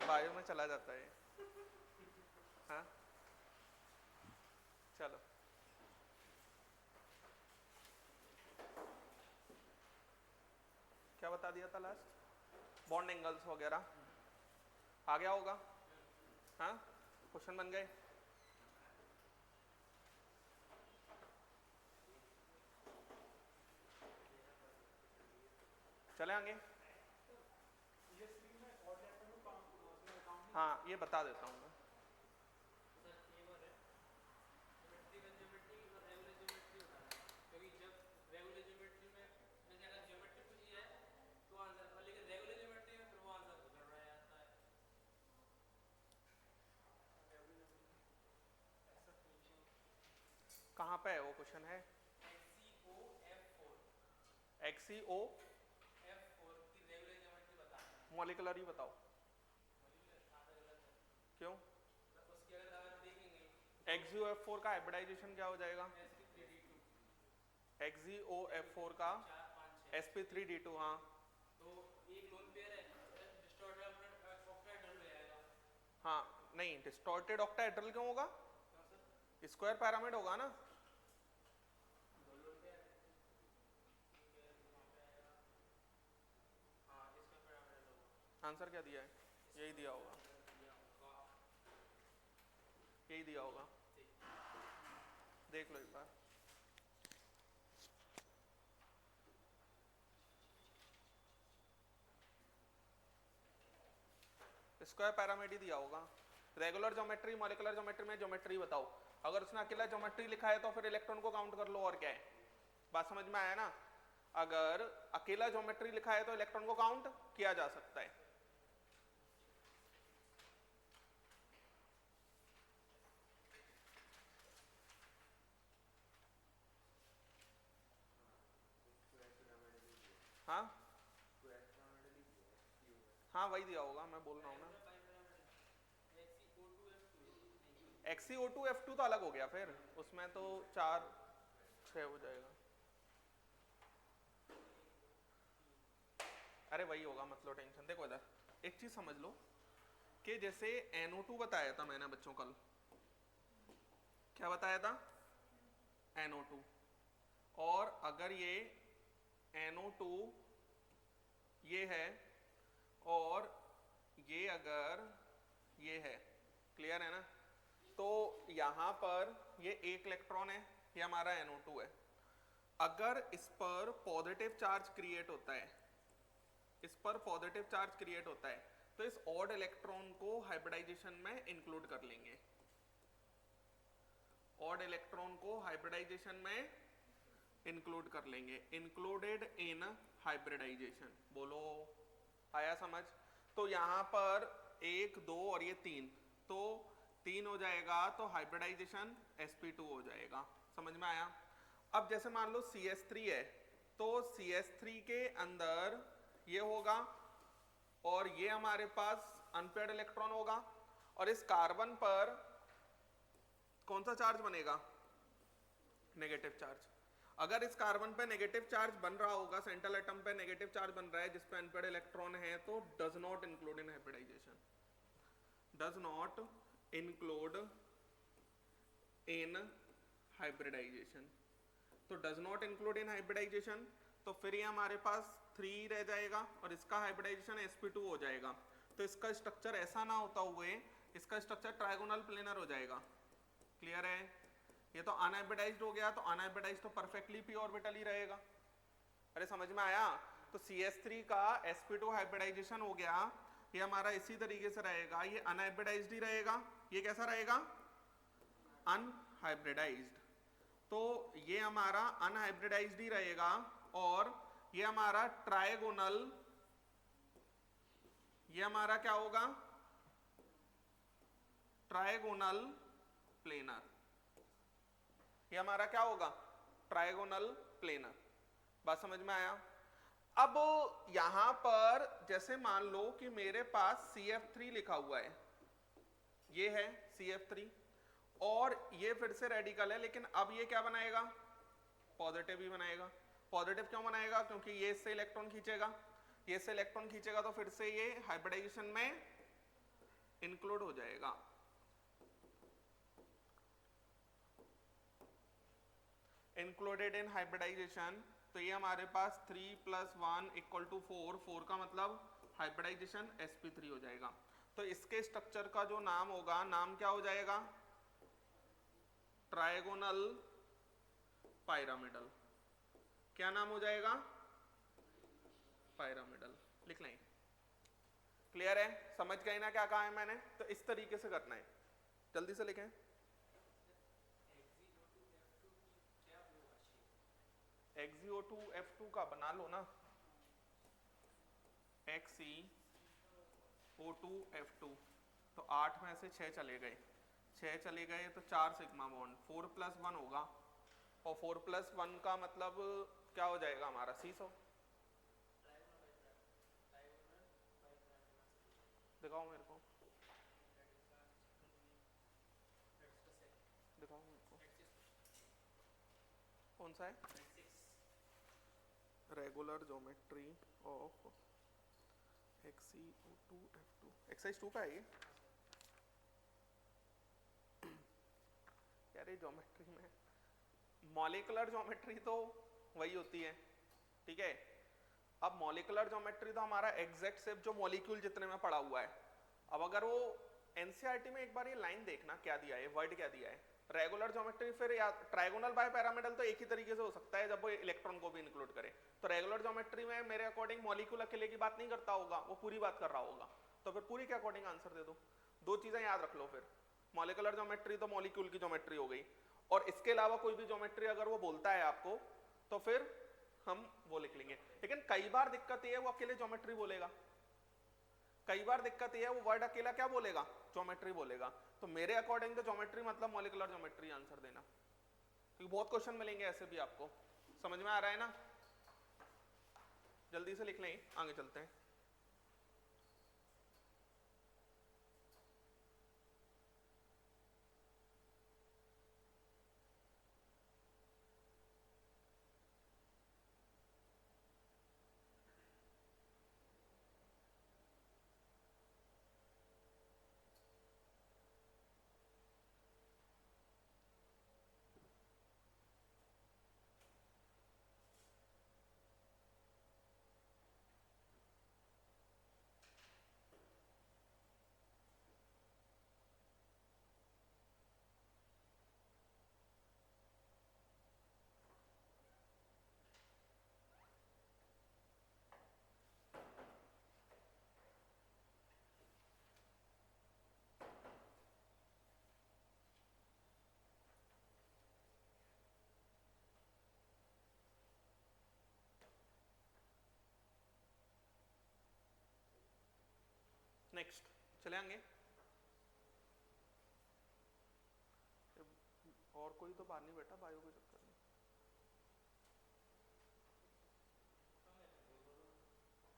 वायु में चला जाता है। हाँ चलो, क्या बता दिया था लास्ट? बॉन्ड एंगल्स वगैरह आ गया होगा। हाँ क्वेश्चन बन गए। चले आगे। हाँ ये बता देता हूँ मैं। कहाँ पे है वो क्वेश्चन है? XCO मॉलिकुलर ही बताओ। क्यों? XeO F4 का हाइब्रिडाइजेशन क्या हो जाएगा? XeO F4 का sp3d2। हाँ हाँ नहीं, डिस्टॉर्टेड ऑक्टाहेड्रल क्यों होगा? स्क्वायर पैरामिड होगा ना। आंसर क्या दिया है? यही दिया होगा, यही दिया होगा, देख लो एक बार। स्क्वायर पैरामिड ही दिया होगा। रेगुलर ज्योमेट्री, मॉलिकुलर ज्योमेट्री में ज्योमेट्री बताओ। अगर उसने अकेला ज्योमेट्री लिखा है तो फिर इलेक्ट्रॉन को काउंट कर लो, और क्या है। बात समझ में आया ना? अगर अकेला ज्योमेट्री लिखा है तो इलेक्ट्रॉन को काउंट किया जा सकता है। हाँ हाँ वही दिया होगा, मैं बोल रहा हूँ ना। XeO2F2 तो अलग हो गया, फिर उसमें तो 4 6 हो जाएगा। अरे वही होगा, मतलब टेंशन। देखो इधर एक चीज समझ लो कि जैसे NO2 बताया था मैंने बच्चों कल, क्या बताया था? NO2। और अगर ये NO2 ये है और ये अगर ये है, क्लियर है ना? तो यहां पर ये एक इलेक्ट्रॉन है, ये हमारा NO2 है। अगर इस पर पॉजिटिव चार्ज क्रिएट होता है, इस पर पॉजिटिव चार्ज क्रिएट होता है, तो इस ऑड इलेक्ट्रॉन को हाइब्रिडाइजेशन में इंक्लूड कर लेंगे। ऑड इलेक्ट्रॉन को हाइब्रिडाइजेशन में इंक्लूड कर लेंगे। इंक्लूडेड इन हाइब्रिडाइजेशन, बोलो आया समझ? तो यहां पर 1 2 और ये 3, तो 3 हो जाएगा, तो हाइब्रिडाइजेशन sp2 हो जाएगा। समझ में आया? अब जैसे मान लो CH3 है, तो CH3 के अंदर ये होगा और ये हमारे पास अनपेयर्ड इलेक्ट्रॉन होगा, और इस कार्बन पर कौन सा चार्ज बनेगा? Negative charge. अगर इस कार्बन पे नेगेटिव चार्ज बन रहा होगा, सेंट्रल एटम पे नेगेटिव चार्ज बन रहा है जिस पे अनपेयर्ड इलेक्ट्रॉन है, तो does not include in hybridisation, does not include in hybridisation. तो does not include in hybridisation, तो फिर ये हमारे पास 3 रह जाएगा और इसका हाइब्रिडाइजेशन sp2 हो जाएगा। तो इसका स्ट्रक्चर ऐसा ना होता हुए इसका स्ट्रक्चर ट्रायगोनल प्लेनर हो जाएगा। क्लियर है? ये तो अनहाइब्रिडाइज्ड हो गया, तो अनहाइब्रिडाइज्ड तो परफेक्टली पी ऑर्बिटल ही रहेगा। अरे समझ में आया? तो CH3 का sp2 हाइब्रिडाइजेशन हो गया, ये हमारा इसी तरीके से रहेगा, ये अनहाइब्रिडाइज्ड ही रहेगा। ये कैसा रहेगा? अनहाइब्रिडाइज्ड। तो ये हमारा अनहाइब्रिडाइज्ड ही रहेगा, और ये हमारा ट्रायगोनल, ये हमारा क्या होगा? Trigonal planar. ये हमारा क्या होगा? Trigonal planar. बात समझ में आया? अब यहां पर जैसे मान लो कि मेरे पास CF3 लिखा हुआ है, ये है CF3, और ये फिर से रेडिकल है, लेकिन अब ये क्या बनाएगा? पॉजिटिव ही बनाएगा। पॉजिटिव क्यों बनाएगा? क्योंकि ये इससे इलेक्ट्रॉन खींचेगा, ये इससे इलेक्ट्रॉन खींचेगा, तो फिर से ये हाइब्रिडाइजेशन में इंक्लूड हो जाएगा। इंक्लूडेड इन हाइब्रिडाइजेशन, तो ये हमारे पास 3 + 1 = 4, 4 का मतलब हाइब्रिडाइजेशन sp3 हो जाएगा। तो इसके स्ट्रक्चर का जो नाम होगा, नाम क्या हो जाएगा? Trigonal pyramidal. क्या नाम हो जाएगा? पायरामिडल। लिख लें। क्लियर है? समझ गए ना क्या कहा है मैंने? तो इस तरीके से करना है, जल्दी से लिखें। XeO2 F2 का बना लो ना, XeO2 F2। तो 8 में से 6 चले गए, 6 चले गए तो 4 सिग्मा बॉन्ड, 4 + 1 होगा, और 4 + 1 का मतलब क्या हो जाएगा हमारा? सीसो। दिखाओ मेरे को, दिखाओ मेरे को कौन सा है? Regular geometry of XeO2 F2, exercise 2 का है ये। यार ये ज्योमेट्री में मॉलिक्यूलर ज्योमेट्री तो वही होती है, ठीक है। अब मॉलिक्यूलर ज्योमेट्री तो हमारा एग्जैक्ट शेप जो मॉलिक्यूल जितने में पड़ा हुआ है। अब अगर वो एनसीईआरटी में एक बार ये लाइन देखना क्या दिया है, वर्ड क्या दिया है, रेगुलर ज्योमेट्री, फिर या ट्राइगोनल बाय पैरामिडल तो एक ही तरीके से हो सकता है जब वो इलेक्ट्रॉन को भी इंक्लूड करे। तो रेगुलर ज्योमेट्री में मेरे अकॉर्डिंग मॉलिक्यूल अकेले की बात नहीं करता होगा, वो पूरी बात कर रहा होगा, तो फिर पूरी के अकॉर्डिंग आंसर दे दो। दो चीजें याद रख लो, फिर मॉलिक्यूलर ज्योमेट्री तो मॉलिक्यूल की ज्योमेट्री हो गई, और इसके अलावा कोई भी ज्योमेट्री अगर वो बोलता है आपको तो फिर हम वो लिख लेंगे। लेकिन कई बार दिक्कत ये है वो अकेले ज्योमेट्री बोलेगा, कई बार दिक्कत ये है वो वर्ड अकेला क्या बोलेगा? ज्योमेट्री बोलेगा। तो मेरे अकॉर्डिंग तो ज्योमेट्री मतलब मॉलिक्यूलर ज्योमेट्री आंसर देना, क्योंकि बहुत क्वेश्चन मिलेंगे ऐसे भी आपको। समझ में आ रहा है ना? जल्दी से लिख लें, आगे चलते हैं। नेक्स्ट चले आएंगे। और कोई तो बाहर नहीं बैठा बायो के चक्कर में।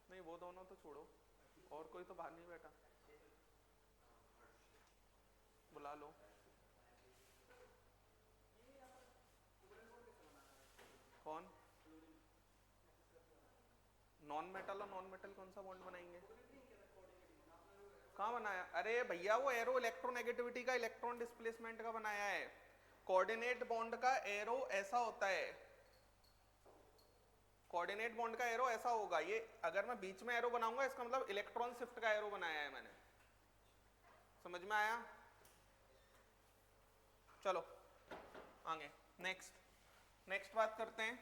नहीं वो दोनों तो छोड़ो, और कोई तो बाहर नहीं बैठा, बुला लो। कौन? नॉन मेटल और नॉन मेटल कौन सा बॉन्ड बनाएंगे? कहाँ बनाया? अरे भैया वो एरो इलेक्ट्रोनेगेटिविटी का, इलेक्ट्रॉन डिस्प्लेसमेंट का बनाया है। कोऑर्डिनेट बॉन्ड का एरो ऐसा होता है, कोऑर्डिनेट बॉन्ड का एरो ऐसा होगा। ये अगर मैं बीच में एरो बनाऊंगा इसका मतलब इलेक्ट्रॉन शिफ्ट का एरो बनाया है मैंने। समझ में आया? चलो आगे नेक्स्ट बात करते हैं।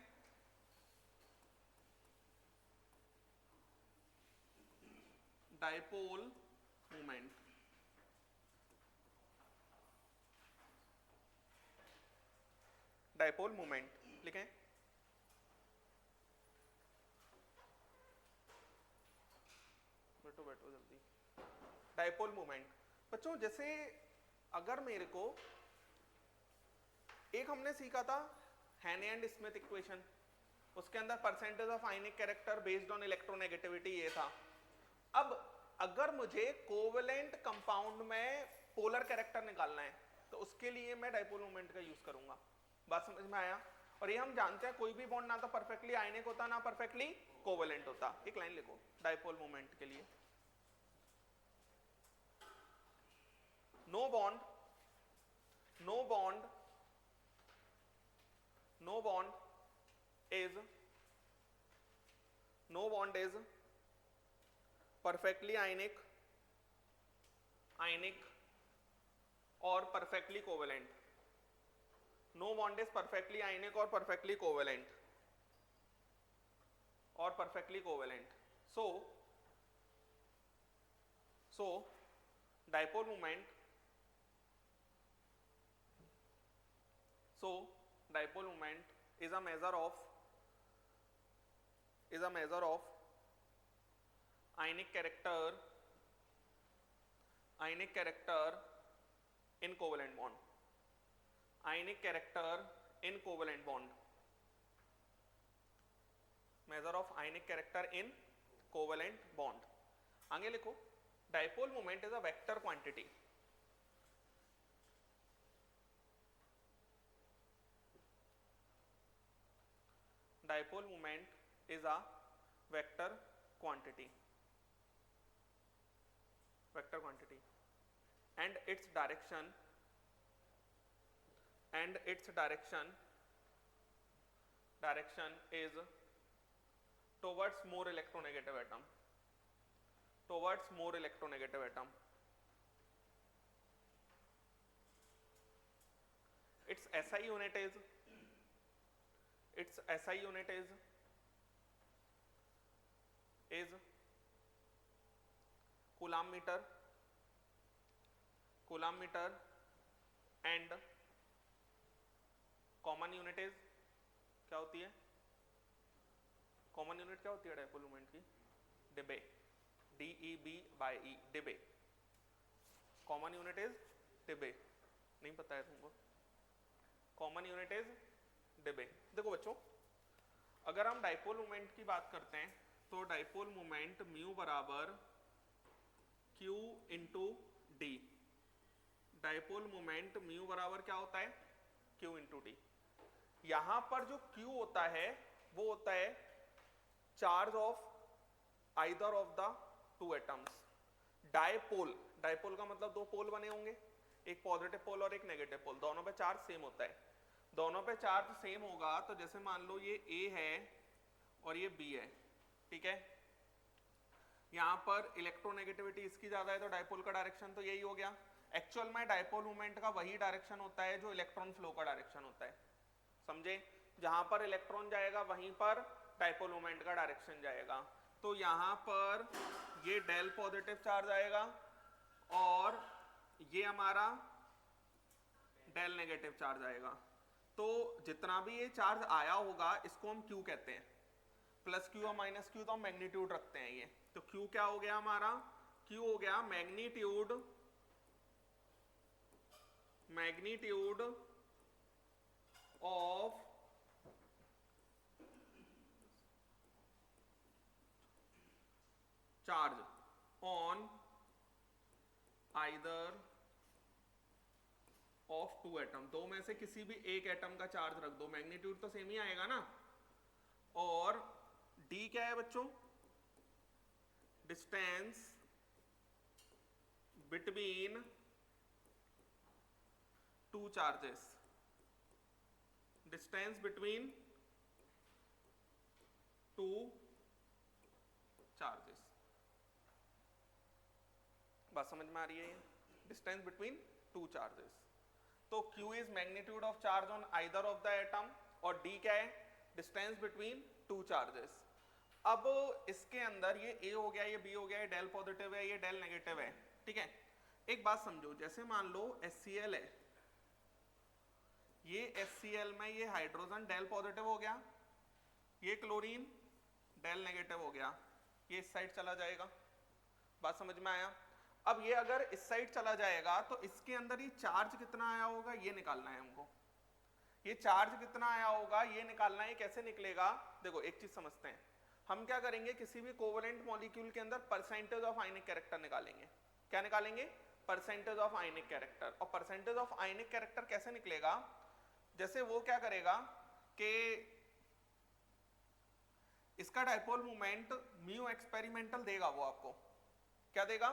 Dipole moment. डाइपोल मोमेंट लिखें। बैठो जल्दी। डाइपोल मोमेंट बच्चों, जैसे अगर मेरे को एक हमने सीखा था हैने एंड स्मिथ इक्वेशन, उसके अंदर percentage of ionic character based on electronegativity ये था। अब अगर मुझे कोवेलेंट कंपाउंड में पोलर कैरेक्टर निकालना है तो उसके लिए मैं डाइपोल मोमेंट का यूज करूंगा। बात समझ में आया? और ये हम जानते हैं कोई भी बॉन्ड ना तो परफेक्टली आयनिक होता ना परफेक्टली कोवेलेंट होता। एक लाइन लिखो डाइपोल मोमेंट के लिए। no bond no bond no bond is perfectly ionic or perfectly covalent. No bond is perfectly ionic or perfectly covalent so dipole moment is a measure of ionic character in covalent bond. Measure of ionic character in covalent bond. आगे लिखो, dipole moment is a vector quantity. Dipole moment is a vector quantity and its direction is towards more electronegative atom. Its SI unit is coulomb meter and common unit is क्या होती है? Common unit क्या होती है dipole moment की? Debye, DEB/E, debye. Common unit is debye. नहीं पता है तुमको? Common unit is debye. देखो बच्चों, अगर हम डाइपोल मोमेंट की बात करते हैं तो डाइपोल मोमेंट म्यू बराबर Q into D. Dipole moment mu बराबर क्या होता है? Q into D. यहां पर जो Q होता है वो होता है charge of either of the two atoms. Dipole का मतलब दो पोल बने होंगे, एक पॉजिटिव पोल और एक नेगेटिव पोल. दोनों पे चार्ज सेम होता है. दोनों पे चार्ज सेम होगा तो जैसे मान लो ये A है और ये B है, ठीक है. यहां पर इलेक्ट्रोनेगेटिविटी इसकी ज्यादा है तो डाइपोल का डायरेक्शन तो यही हो गया. एक्चुअल में डाइपोल मोमेंट का वही डायरेक्शन होता है जो इलेक्ट्रॉन फ्लो का डायरेक्शन होता है. समझे? जहां पर इलेक्ट्रॉन जाएगा वहीं पर डाइपोल मोमेंट का डायरेक्शन जाएगा. तो यहां पर ये डेल पॉजिटिव चार्ज आएगा और ये हमारा डेल नेगेटिव चार्ज आएगा. तो जितना भी ये चार्ज आया होगा इसको हम Q कहते हैं. प्लस Q और माइनस Q तो हम मैग्नीट्यूड रखते हैं ये. तो Q क्या हो गया हमारा? Q हो गया magnitude of charge on either of two atom. दो में से किसी भी एक एटम का चार्ज रख दो, मैग्नीट्यूड तो सेम ही आएगा ना. और D क्या है बच्चों? Distance between two charges. Distance between two charges. बात समझ में आ रही है? ये डिस्टेंस बिटवीन टू चार्जेस. तो Q is magnitude of charge on either of the atom और D क्या है? Distance between two charges. अब इसके अंदर ये A हो गया, ये B हो गया, ये डेल पॉजिटिव है, ये डेल नेगेटिव है, ठीक है. एक बात समझो, जैसे मान लो HCl है, ये HCl में ये हाइड्रोजन डेल पॉजिटिव हो गया, ये क्लोरीन डेल नेगेटिव हो गया, ये इस साइड चला जाएगा. बात समझ में आया? अब ये अगर इस साइड चला जाएगा तो इसके अंदर ये चार्ज कितना आया होगा ये निकालना है हमको. ये चार्ज कितना आया होगा ये निकालना है. कैसे निकलेगा? देखो एक चीज समझते हैं. हम क्या करेंगे, किसी भी कोवेलेंट मॉलिक्यूल के अंदर परसेंटेज ऑफ आयनिक कैरेक्टर निकालेंगे. क्या निकालेंगे? Percentage of ionic character. और परसेंटेज ऑफ आयनिक कैरेक्टर कैसे निकलेगा? जैसे वो क्या करेगा कि इसका डाइपोल मोमेंट म्यू एक्सपेरिमेंटल देगा. वो आपको क्या देगा?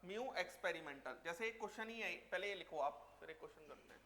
म्यू एक्सपेरिमेंटल, जैसे एक क्वेश्चन ही है, पहले ये लिखो आप, फिर एक क्वेश्चन करते हैं।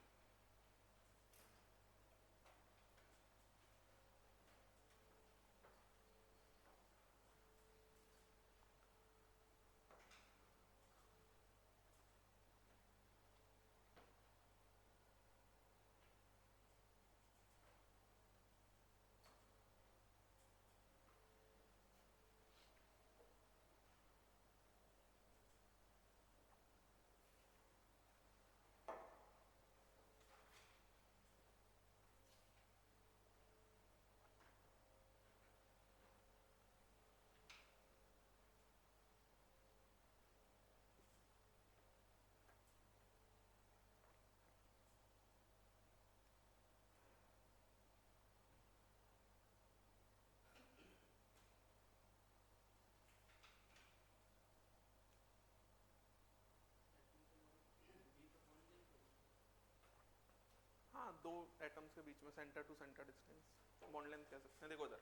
हाँ, दो एटम्स के बीच में centre to centre distance, bond length कह सकते हैं। देखो इधर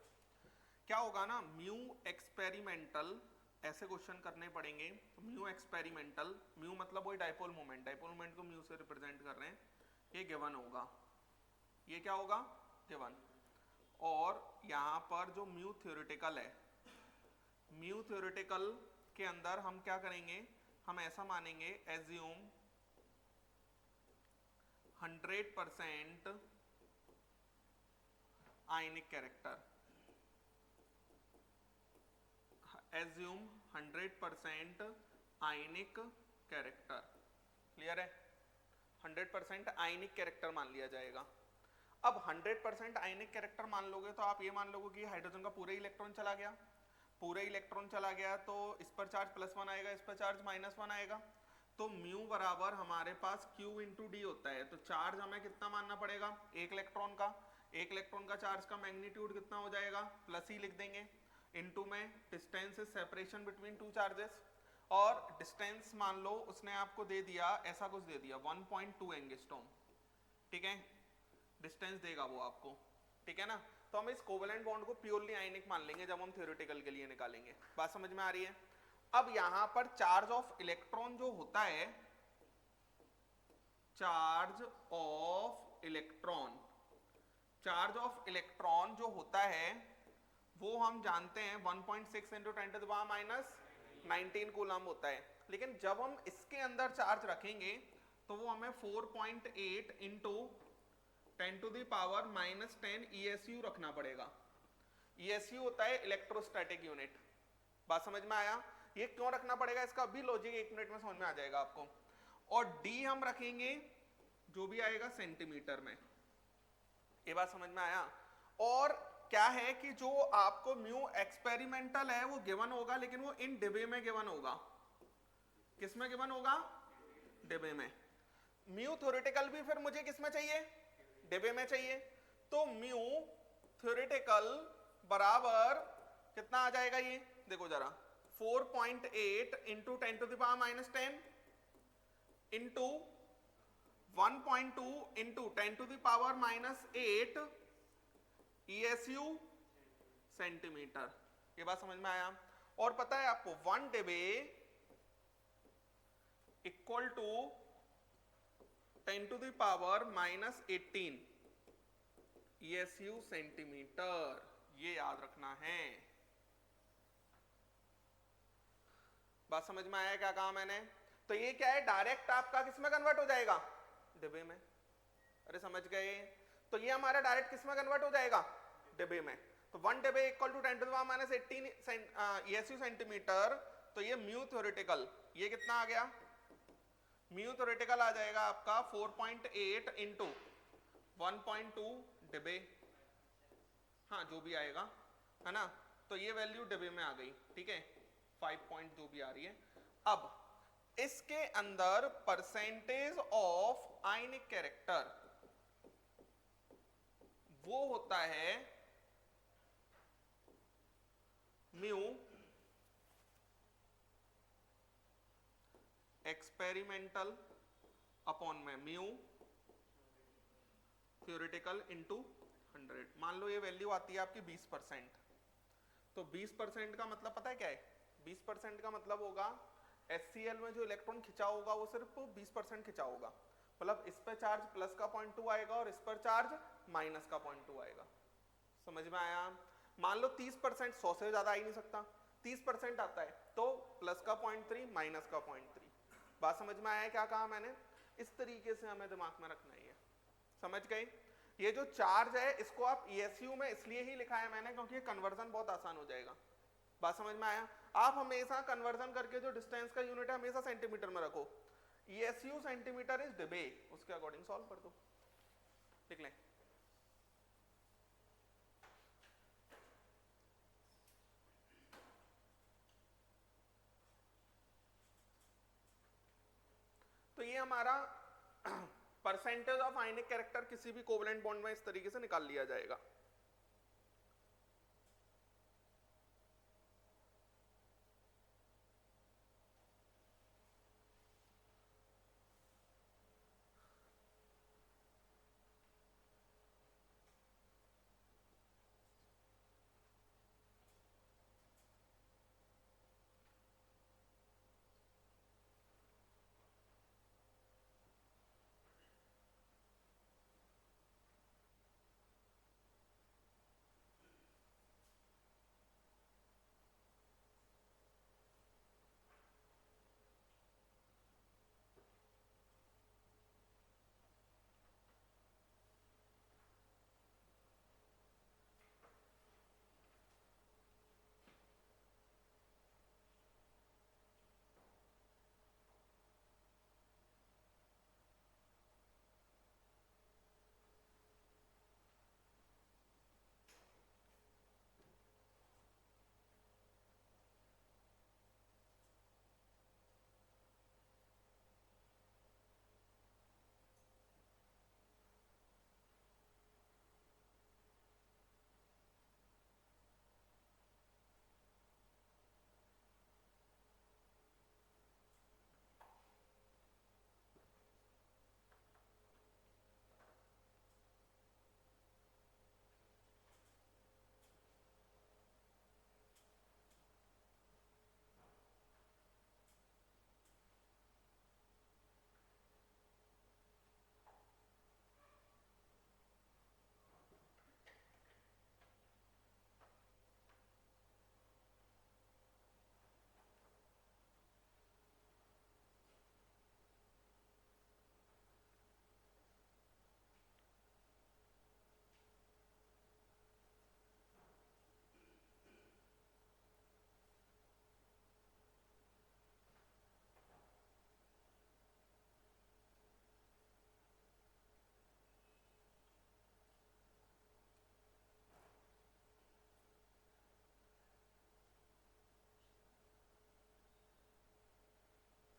क्या होगा ना, म्यू एक्सपेरिमेंटल, ऐसे क्वेश्चन करने पड़ेंगे। तो म्यू एक्सपेरिमेंटल, म्यू मतलब वही डाइपोल मोमेंट, डाइपोल मोमेंट को म्यू से रिप्रेजेंट कर रहे हैं, ये गिवन होगा, ये क्या होगा, गिवन। और यहाँ पर जो म्यू थ्योरेटिकल है, म्यू थ्योरेटिकल के अंदर हम क्या करेंगे, हम ऐसा मानेंगे, एज्यूम 100% आयनिक कैरेक्टर, एज्यूम 100% आयनिक कैरेक्टर, क्लियर है, 100% आयनिक कैरेक्टर मान लिया जाएगा। अब 100% आयनिक कैरेक्टर मान लोगे तो आप ये मान लोगे कि हाइड्रोजन का पूरा इलेक्ट्रॉन चला गया, पूरा इलेक्ट्रॉन चला गया तो इस पर चार्ज +1 आएगा, इस पर चार्ज -1 आएगा, तो म्यू बराबर हमारे पास Q इंटू डी होता है। तो चार्ज हमें कितना मानना पड़ेगा, एक इलेक्ट्रॉन का, एक इलेक्ट्रॉन का चार्ज का मैग्नीट्यूड कितना हो जाएगा, प्लस ही लिख देंगे, इनटू में distance is separation between two charges, और डिस्टेंस मान लो उसने आपको दे दिया, ऐसा कुछ दे दिया 1.2 एंगस्ट्रॉम, ठीक है, डिस्टेंस देगा वो आपको, ठीक है ना। तो हम इस कोवेलेंट बॉन्ड को प्योरली आयनिक मान लेंगे जब हम थ्योरेटिकल के लिए निकालेंगे, बात समझ में आ रही है। अब यहां पर चार्ज ऑफ इलेक्ट्रॉन जो होता है, charge of electron, charge of electron जो होता है वो हम जानते हैं 1.6 इंटू 10⁻⁻19 कूलम होता है, लेकिन जब हम इसके अंदर चार्ज रखेंगे तो वो हमें 4.8 इंटू 10⁻⁻10 ESU रखना पड़ेगा। ESU होता है इलेक्ट्रोस्टैटिक यूनिट, बात समझ में आया। ये क्यों रखना पड़ेगा, इसका भी लॉजिक 1 मिनट में समझ में आ जाएगा आपको। और D हम रखेंगे जो भी आएगा सेंटीमीटर में, ये बात समझ में आया। और क्या है कि जो आपको म्यू एक्सपेरिमेंटल है वो गिवन होगा, लेकिन वो इन डिब्बे में गिवन होगा, किस में गिवन होगा, डिब्बे में। म्यू थ्योरेटिकल भी फिर मुझे किस में चाहिए, डिब्बे में चाहिए। तो म्यू थ्योरेटिकल बराबर कितना आ जाएगा, ये देखो जरा, 4.8 into 10⁻⁻10 into 1.2 into 10⁻⁻8 ESU centimetre, ये बात समझ में आया। और पता है आपको 1 डिबे इक्वल टू 10⁻⁻18 ESU सेंटीमीटर, ये याद रखना है। बात समझ में आया क्या कहा मैंने। तो ये क्या है, डायरेक्ट आपका किस में कन्वर्ट हो जाएगा, डिब्बे में, अरे समझ गए। तो ये हमारा डायरेक्ट किस में कन्वर्ट हो जाएगा, डिब्बे में। तो 1 डिब्बे इक्वल टू 10⁻18 ESU सेंटीमीटर। तो ये म्यू थ्योरेटिकल, ये कितना आ गया, म्यू थ्योरेटिकल आ जाएगा आपका 4.8 इंटू 1.2 डिब्बे, हाँ जो भी आएगा, है ना। तो ये वैल्यू डिब्बे में आ गई, ठीक है, 5 पॉइंट जो भी आ रही है। अब इसके अंदर परसेंटेज ऑफ आयनिक कैरेक्टर वो होता है म्यू एक्सपेरिमेंटल अपॉन में म्यू थ्योरेटिकल इनटू 100। मान लो ये वैल्यू आती है आपकी 20%, तो 20% का मतलब पता है क्या है, 20% का मतलब होगा HCl में जो इलेक्ट्रॉन खिंचा होगा वो सिर्फ 20% खिंचा होगा, मतलब इस पर चार्ज प्लस का 0.2 आएगा और इस पर चार्ज माइनस का 0.2 आएगा। समझ में आया? मान लो 30%, 100 से ज्यादा आ ही नहीं सकता, 30% आता है तो प्लस का 0.3 माइनस का 0.3। बात समझ में आया क्या कहा मैंने? इस तरीके से हमें दिमाग में रखना ही है। समझ गए? ये जो चार्ज है इसको आप ESU में इसलिए ही लिखा है मैंने क्योंकि कन्वर्जन बहुत आसान हो जाएगा। बात समझ में आया? आप हमेशा कन्वर्जन करके जो डिस्टेंस का यूनिट है हमेशा सेंटीमीटर में रखो। ESU सेंटीमीटर इज डिबे, उसके अकॉर्डिंग सॉल्व कर दो। लिख लें। तो ये हमारा परसेंटेज ऑफ आयनिक कैरेक्टर किसी भी कोवलेंट बॉन्ड में इस तरीके से निकाल लिया जाएगा।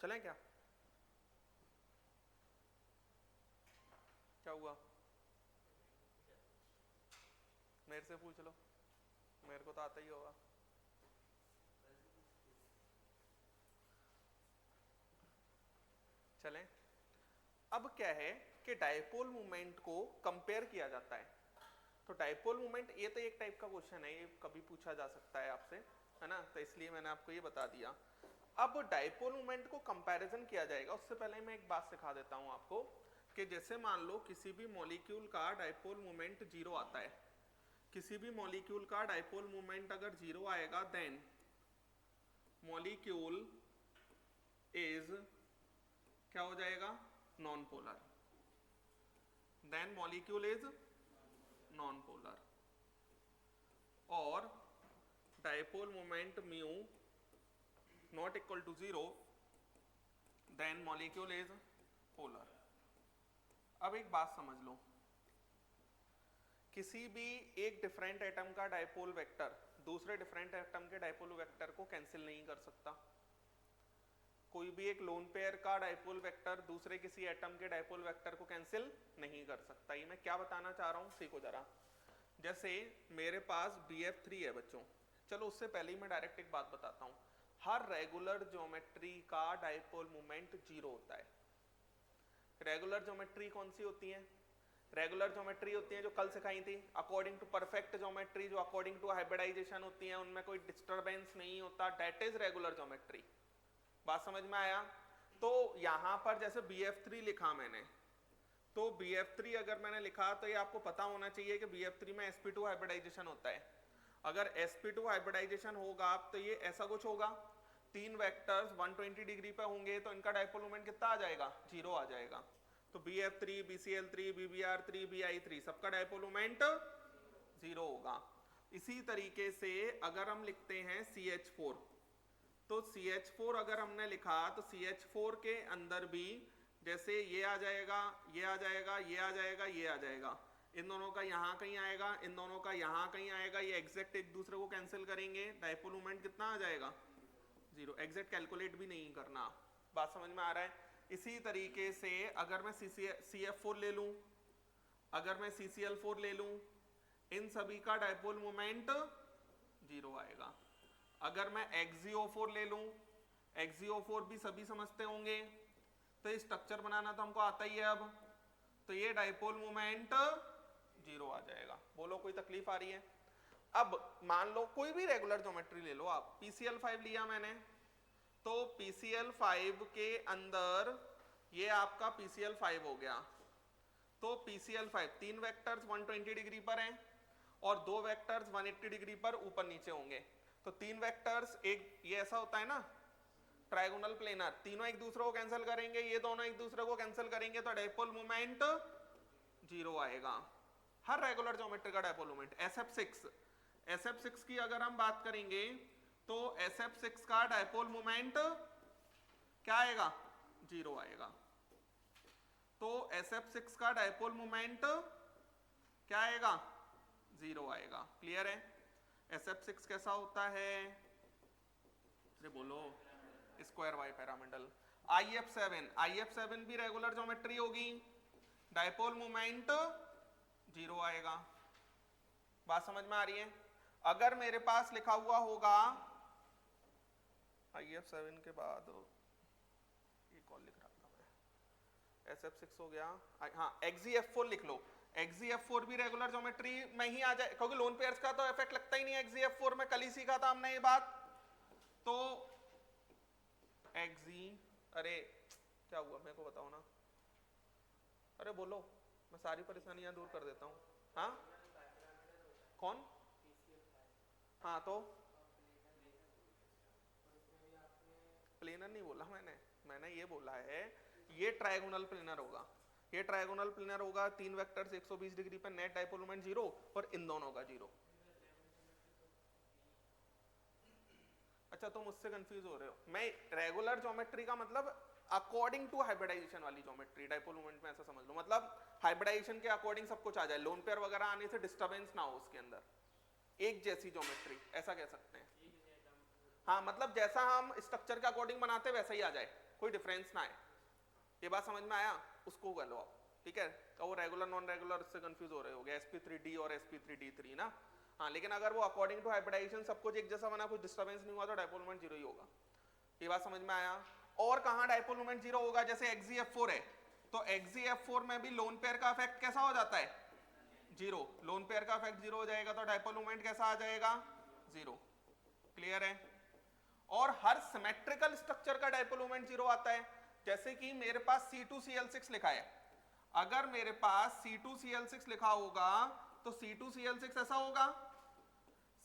चलें क्या? क्या हुआ? मेरे से पूछ लो, मेरे को तो आता ही होगा। चलें। अब क्या है कि डायपोल मोमेंट को कंपेयर किया जाता है। तो डायपोल मोमेंट, ये तो एक टाइप का क्वेश्चन है, ये कभी पूछा जा सकता है आपसे, है ना, तो इसलिए मैंने आपको ये बता दिया। अब डायपोल मोमेंट को कंपैरिजन किया जाएगा, उससे पहले मैं एक बात सिखा देता हूं आपको कि जैसे मान लो किसी भी मॉलिक्यूल का डायपोल मोमेंट 0 आता है, किसी भी मॉलिक्यूल का डायपोल मोमेंट अगर 0 आएगा देन मॉलिक्यूल इज क्या हो जाएगा? Non polar. Then molecule is non polar. और dipole moment mu not equal to 0, then molecule is polar. अब एक बात समझ लो, किसी भी एक डिफरेंट एटम का डायपोल वेक्टर दूसरे डिफरेंट एटम के डायपोल वेक्टर को कैंसिल नहीं कर सकता। कोई भी एक लोन पेयर का डायपोल वेक्टर दूसरे किसी एटम के डायपोल वेक्टर को कैंसिल नहीं कर सकता। ये मैं क्या बताना चाह रहा हूं, सीखो जरा। जैसे मेरे पास BF3 है बच्चों, चलो उससे पहले ही मैं डायरेक्ट एक बात बताता हूं। हर रेगुलर ज्योमेट्री का डायपोल मोमेंट 0 होता है। रेगुलर ज्योमेट्री कौन सी होती है? रेगुलर ज्योमेट्री होती है जो कल सिखाई थी, अकॉर्डिंग टू परफेक्ट ज्योमेट्री, जो अकॉर्डिंग टू हाइब्रिडाइजेशन होती है, उनमें कोई डिस्टरबेंस नहीं होता, दैट इज रेगुलर ज्योमेट्री। बात समझ में आया? तो यहां पर जैसे BF3 लिखा मैंने, तो BF3 अगर मैंने लिखा तो ये आपको पता होना चाहिए कि BF3 में sp2 हाइब्रिडाइजेशन होता है। अगर sp2 हाइब्रिडाइजेशन होगा तो ये ऐसा कुछ होगा, तीन वेक्टर्स 120 डिग्री पे होंगे तो इनका डायपोल मोमेंट कितना आ जाएगा, 0 आ जाएगा। तो BF3, BCl3, BBr3, BI3 सबका डायपोल मोमेंट 0 होगा। इसी तरीके से अगर हम लिखते हैं CH4, तो CH4 अगर हमने लिखा तो CH4 के अंदर भी जैसे ये आ जाएगा, ये आ जाएगा, ये आ जाएगा, ये आ जाएगा, इन दोनों का यहाँ कहीं आएगा, इन दोनों का यहाँ कहीं आएगा, ये एग्जैक्ट एक दूसरे को कैंसिल करेंगे, डायपोल मोमेंट कितना आ जाएगा, 0। एग्जैक्ट कैलकुलेट भी नहीं करना, बात समझ में आ रहा है? इसी तरीके से अगर मैं CF4 ले लूं, अगर मैं CCl4 ले लूं, इन सभी का डायपोल मोमेंट 0 आएगा। अगर मैं XeO4 ले लूं, XeO4 भी सभी समझते होंगे, तो ये स्ट्रक्चर बनाना तो हमको आता ही है अब, तो ये डायपोल मोमेंट 0 आ जाएगा। बोलो कोई तकलीफ आ रही है? अब मान लो कोई भी रेगुलर ज्योमेट्री ले लो आप, PCl5 लिया मैंने, तो PCl5 के अंदर ये आपका PCl5 हो गया, तो PCl5 तीन वेक्टर्स 120 डिग्री पर हैं और दो वेक्टर्स 180 डिग्री पर ऊपर नीचे होंगे। तो तीन वेक्टर्स, एक ये ऐसा होता है ना ट्रायगोनल प्लेनर, तीनों एक दूसरे को कैंसिल करेंगे, ये दोनों एक दूसरे को कैंसिल करेंगे, तो डायपोल मोमेंट 0 आएगा। हर रेगुलर ज्योमेट्री का डायपोल मोमेंट। SF6 की अगर हम बात करेंगे तो SF6 का डायपोल मोमेंट क्या आएगा, 0 आएगा। तो SF6 का डायपोल मोमेंट क्या आएगा, 0 आएगा। क्लियर है? SF6 कैसा होता है, अरे बोलो, स्क्वायर वाई पैरामिडल। IF7 भी रेगुलर ज्योमेट्री होगी, डायपोल मोमेंट 0 आएगा। बात समझ में आ रही है? अगर मेरे पास लिखा हुआ होगा IF7 के बाद ये कौन लिख रहा था मैं, SF6 हो गया, हाँ XeF4 लिख लो। XeF4 भी रेगुलर ज्योमेट्री में ही आ जाए, क्योंकि लोन पेयर्स का तो इफेक्ट लगता ही नहीं है XeF4 में, कल ही सीखा था हमने ये बात। तो अरे क्या हुआ मेरे को बताओ ना, अरे बोलो, मैं सारी परेशानियां दूर कर देता हूँ। हाँ कौन, हाँ तो प्लेनर नहीं बोला मैंने ये बोला है ये ट्रायगोनल प्लेनर होगा, ये ट्रायगोनल प्लेनर होगा, तीन वेक्टर्स 120 डिग्री पर, नेट डायपोल मोमेंट 0 और इन दोनों का 0। अच्छा तुम उससे कंफ्यूज हो रहे हो, मैं रेगुलर ज्योमेट्री का मतलब अकॉर्डिंग टू हाइब्रिडाइजेशन वाली ज्योमेट्री, डायपोल मोमेंट में ऐसा समझ लो, मतलब हाइब्रिडाइजेशन के अकॉर्डिंग सब कुछ आ जाए, लोन पेयर वगैरह आने से डिस्टर्बेंस ना हो उसके अंदर, एक जैसी ज्योमेट्री ऐसा कह सकते हैं। हाँ मतलब जैसा हम स्ट्रक्चर के अकॉर्डिंग बनाते वैसा ही आ जाए, कोई डिफरेंस ना आए। ये बात समझ में आया? उसको कर लो आप, ठीक है? तो वो रेगुलर नॉन रेगुलर से कंफ्यूज हो रहे होगे, sp3d और sp3d3 ना। हाँ लेकिन अगर वो अकॉर्डिंग टू हाइब्रिडाइजेशन सब कुछ एक जैसा बना, कुछ डिस्टर्बेंस नहीं हुआ, तो डायपोल मोमेंट 0 ही होगा। ये बात समझ में आया? और कहाँ डायपोल मोमेंट 0 होगा, जैसे XeF4 है, तो XeF4 में भी लोन पेयर का इफेक्ट कैसा हो जाता है, 0। लोन पेयर का इफेक्ट 0 हो जाएगा तो डायपोल मोमेंट कैसा आ जाएगा, 0। क्लियर है? और हर सिमेट्रिकल स्ट्रक्चर का डायपोल मोमेंट 0 आता है। जैसे कि मेरे पास C2Cl6 लिखा है, अगर मेरे पास C2Cl6 लिखा होगा तो C2Cl6 ऐसा होगा,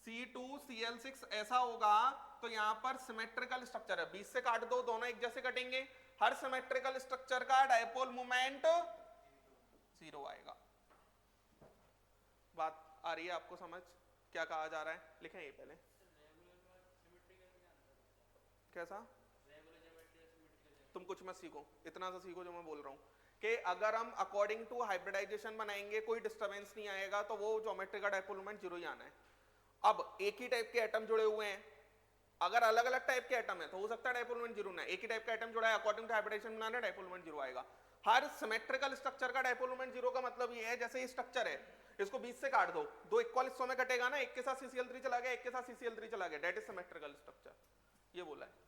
C2Cl6 ऐसा होगा, तो यहां पर सिमेट्रिकल स्ट्रक्चर है, 20 से काट दो, दोनों एक जैसे कटेंगे, हर सिमेट्रिकल स्ट्रक्चर का डायपोल मोमेंट 0 आएगा। बात आ रही है आपको समझ, क्या कहा जा रहा है? लिखें ये पहले, कैसा? तुम कुछ मत सीखो, इतना सा सीखो जो मैं बोल रहा हूँ कि अगर हम अकॉर्डिंग टू हाइब्रिडाइजेशन बनाएंगे कोई डिस्टर्बेंस नहीं आएगा, तो वो ज्योमेट्री का डायपोल मोमेंट 0 ही आना है। अब एक ही टाइप के एटम जुड़े हुए हैं, अगर अलग अलग टाइप के एटम है तो हो सकता है डायपोल मोमेंट 0 ना, एक ही टाइप का एटम जुड़ा है, अकॉर्डिंग टू हाइब्रिडाइजेशन बनाना डायपोल मोमेंट 0 आएगा। हर सिमेट्रिकल स्ट्रक्चर का डायपोल मोमेंट 0 का मतलब ये है, जैसे ये स्ट्रक्चर है, इसको 20 से काट दो, दो इक्वल हिस्सों में कटेगा ना, एक के साथ CCl3 चला गया, एक के साथ CCl3 चला गया, दैट इज सिमेट्रिकल स्ट्रक्चर, ये बोला है।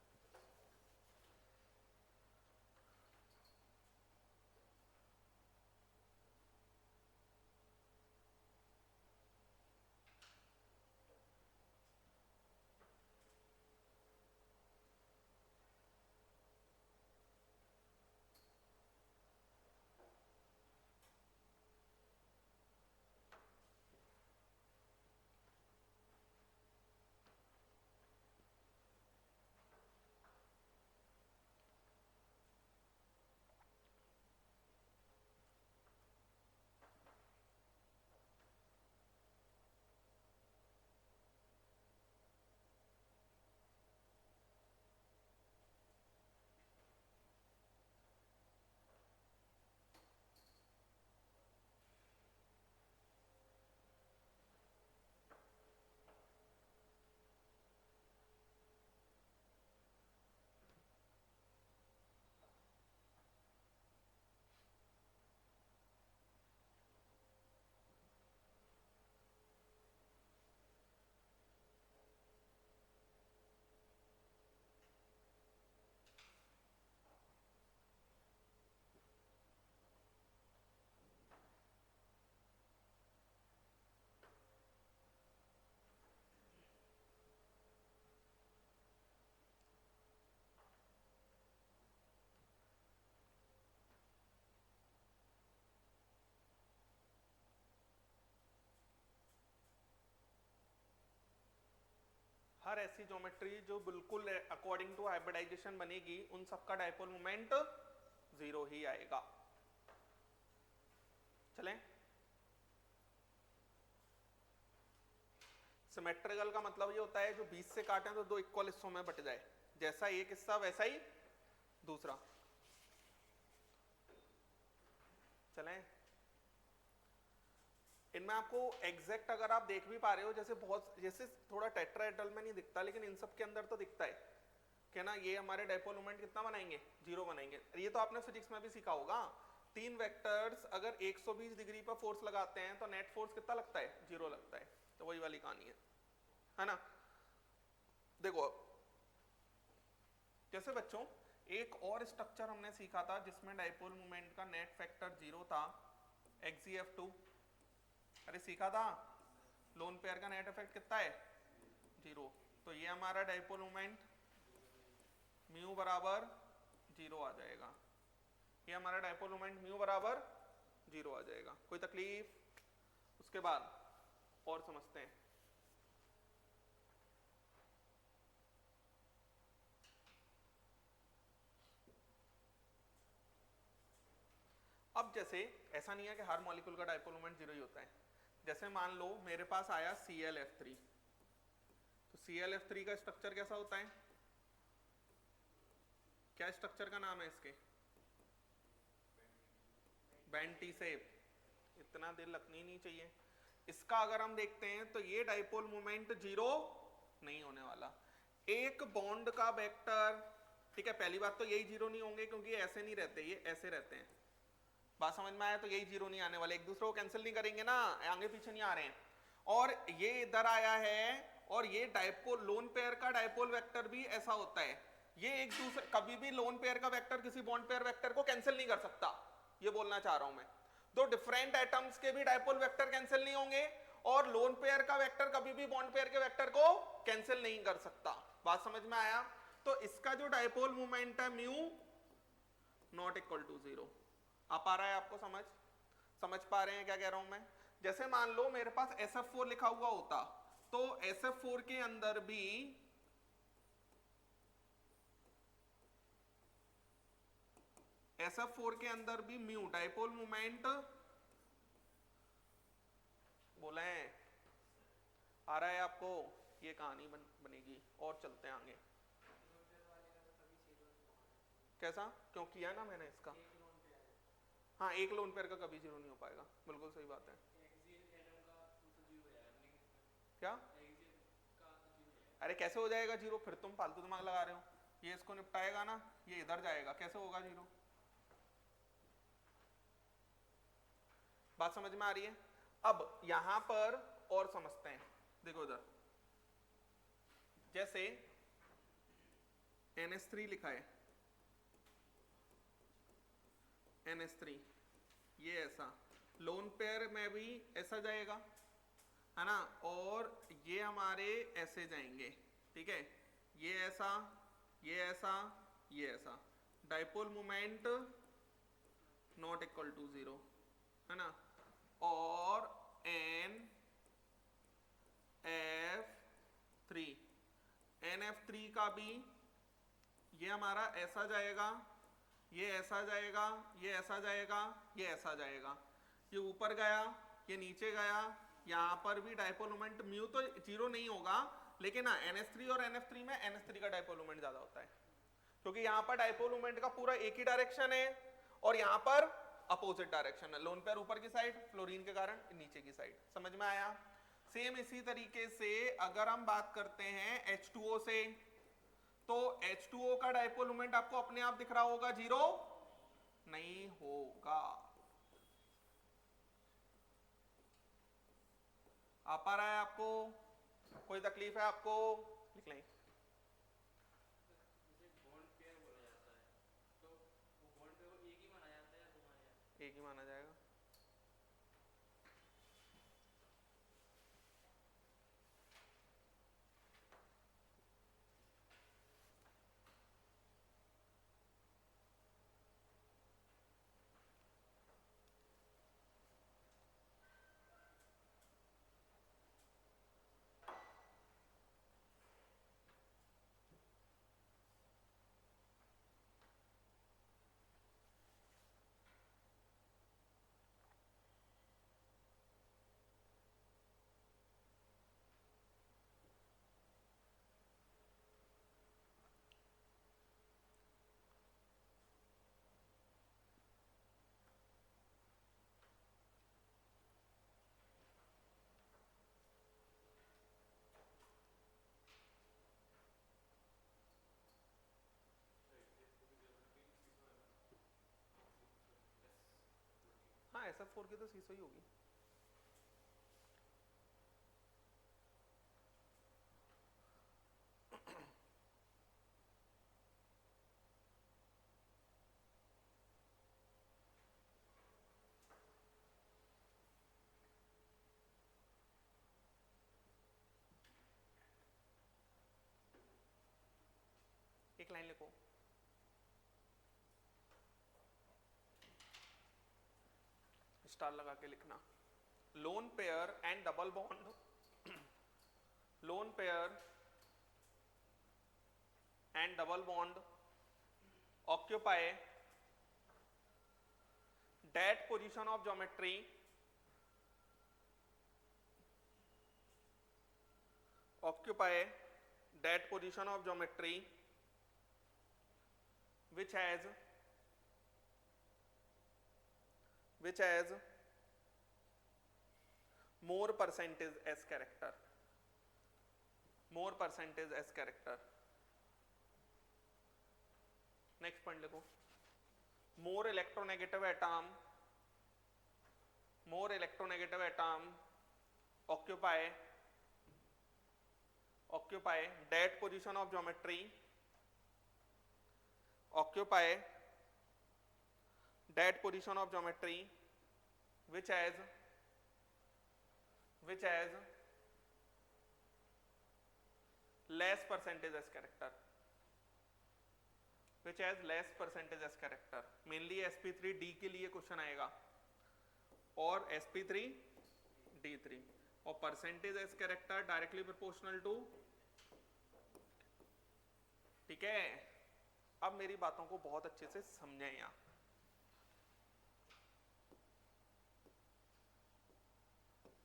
हर ऐसी ज्योमेट्री जो बिल्कुल अकॉर्डिंग टू हाइब्रिडाइजेशन बनेगी उन सबका डायपोल मोमेंट 0 ही आएगा। चलें, सिमेट्रिकल का मतलब ये होता है जो 20 से काटें तो दो इक्वल हिस्सों में बट जाए, जैसा एक हिस्सा वैसा ही दूसरा। चलें, इनमें आपको एग्जैक्ट अगर आप देख भी पा रहे हो, जैसे थोड़ा टेट्राहेड्रल में नहीं दिखता लेकिन इन सब के अंदर तो दिखता है कि ना, ये हमारे डायपोल मोमेंट कितना बनाएंगे, 0 बनाएंगे। ये तो आपने फिजिक्स में भी सीखा होगा, 3 वेक्टर्स अगर 120 डिग्री पर फोर्स लगाते हैं तो नेट फोर्स कितना लगता है, 0 लगता है। तो वही वाली कहानी है ना। देखो जैसे बच्चों एक और स्ट्रक्चर हमने सीखा था जिसमें डायपोल मोमेंट का नेट फैक्टर 0 था, XeF2। अरे सीखा था, लोन पेयर का नेट इफेक्ट कितना है, 0। तो ये हमारा डायपोल मोमेंट म्यू बराबर 0 आ जाएगा, ये हमारा डायपोल मोमेंट म्यू बराबर 0 आ जाएगा। कोई तकलीफ? उसके बाद और समझते हैं। अब जैसे ऐसा नहीं है कि हर मॉलिक्यूल का डायपोल मोमेंट 0 ही होता है। जैसे मान लो मेरे पास आया ClF3, तो ClF3 का स्ट्रक्चर कैसा होता है, क्या स्ट्रक्चर का नाम है इसके, बैंड टी शेप। इतना देर लगनी नहीं चाहिए। इसका अगर हम देखते हैं तो ये डायपोल मोमेंट 0 नहीं होने वाला। एक बॉन्ड का वेक्टर, ठीक है, पहली बात तो यही 0 नहीं होंगे क्योंकि ऐसे नहीं रहते, ये ऐसे रहते हैं। बात समझ में आया? तो यही 0 नहीं आने वाले, एक दूसरे को कैंसिल नहीं करेंगे ना, आगे पीछे नहीं आ रहे हैं। और ये इधर आया है, और ये डायपोल लोन पेयर का डायपोल वेक्टर भी ऐसा होता है, ये एक दूसरे, कभी भी लोन पेयर का वेक्टर किसी बॉन्ड पेयर वेक्टर को कैंसिल नहीं कर सकता, ये बोलना चाह रहा हूं मैं। दो डिफरेंट एटम्स के भी डायपोल वेक्टर कैंसिल नहीं होंगे, और लोन पेयर का वेक्टर कभी भी बॉन्ड पेयर के वेक्टर को कैंसिल नहीं कर सकता। बात समझ में आया? तो इसका जो डायपोल मोमेंट है म्यू नॉट इक्वल टू 0। आ पा रहा है आपको समझ पा रहे हैं क्या कह रहा हूं मैं? जैसे मान लो मेरे पास SF4 लिखा हुआ होता, तो SF4 के अंदर भी म्यू डायपोल मोमेंट, बोले आ रहा है आपको? ये कहानी बनेगी। और चलते हैं आगे। कैसा? क्यों किया ना मैंने इसका? हाँ, एक लोन पेयर का कभी 0 नहीं हो पाएगा, बिल्कुल सही बात है। क्या? अरे कैसे हो जाएगा 0? फिर तुम फालतू दिमाग लगा रहे हो। ये इसको निपटाएगा ना, ये इधर जाएगा, कैसे होगा 0? बात समझ में आ रही है? अब यहां पर और समझते हैं। देखो इधर जैसे NH3 लिखा है, NH3 ये ऐसा, लोन पेयर में भी ऐसा जाएगा, है ना, और ये हमारे ऐसे जाएंगे, ठीक है, ये ऐसा, ये ऐसा, ये ऐसा। Dipole moment not equal to 0, है ना। और NF3 का भी ये हमारा ऐसा जाएगा, ये ऐसा जाएगा, ये ऐसा जाएगा, ये ऐसा जाएगा, ये ऊपर गया, ये नीचे गया। यहाँ पर भी डायपोल मोमेंट म्यू तो 0 नहीं होगा, लेकिन हाँ NH3 और NF3 में NH3 का डायपोल मोमेंट ज्यादा होता है, क्योंकि यहाँ पर डायपोल मोमेंट का पूरा एक ही डायरेक्शन है और यहाँ पर अपोजिट डायरेक्शन है। लोन पेयर ऊपर की साइड, फ्लोरीन के कारण नीचे की साइड। समझ में आया? सेम इसी तरीके से अगर हम बात करते हैं H2O से, तो H2O का डायपोल मोमेंट आपको अपने आप दिख रहा होगा, 0 नहीं होगा। आ पा रहा है आपको? कोई तकलीफ है आपको? लिख लें। एक ही माना जाएगा। SF4 की तो सीसो ही होगी। एक लाइन लिखो, स्टार लगा के लिखना, lone pair and double bond, lone pair and double bond occupy that position of geometry occupy that position of geometry which has more percentage as character, more percentage as character. Next point लिखो, more electronegative atom occupy that position of geometry, occupy that position of geometry which has less percentage as character, which has less percentage as character. Mainly sp3d के लिए question आएगा और sp3d3 और percentage s character directly proportional to, ठीक है। अब मेरी बातों को बहुत अच्छे से समझें यहाँ,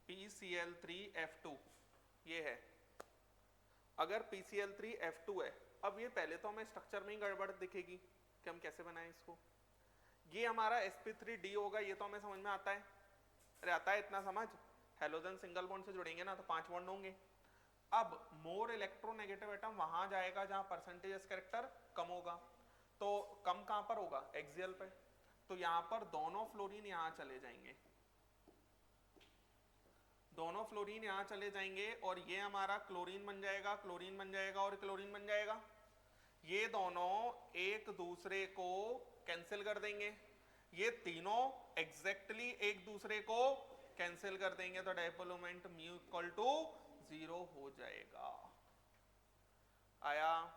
PCl3F2 ये है, अगर PCl3F2 है, अब ये पहले तो हमें स्ट्रक्चर में ही गड़बड़ दिखेगी कि हम कैसे बनाएं इसको, ये हमारा sp3d होगा, ये तो हमें समझ में आता है, अरे आता है इतना समझ, हेलोजन सिंगल बॉन्ड से जुड़ेंगे ना तो 5 बॉन्ड होंगे। अब मोर इलेक्ट्रोनेगेटिव एटम वहां जाएगा जहां परसेंटेज कैरेक्टर कम होगा, तो कम कहां पर होगा, एक्सियल पे, तो यहां पर दोनों फ्लोरीन यहां चले जाएंगे, दोनों फ्लोरीन यहां चले जाएंगे और ये हमारा क्लोरीन बन जाएगा, क्लोरीन बन जाएगा और क्लोरीन बन जाएगा, ये दोनों एक दूसरे को कैंसिल कर देंगे, ये तीनों एग्जैक्टली एक दूसरे को कैंसिल कर देंगे, तो dipole moment mu equal to 0 हो जाएगा। आया,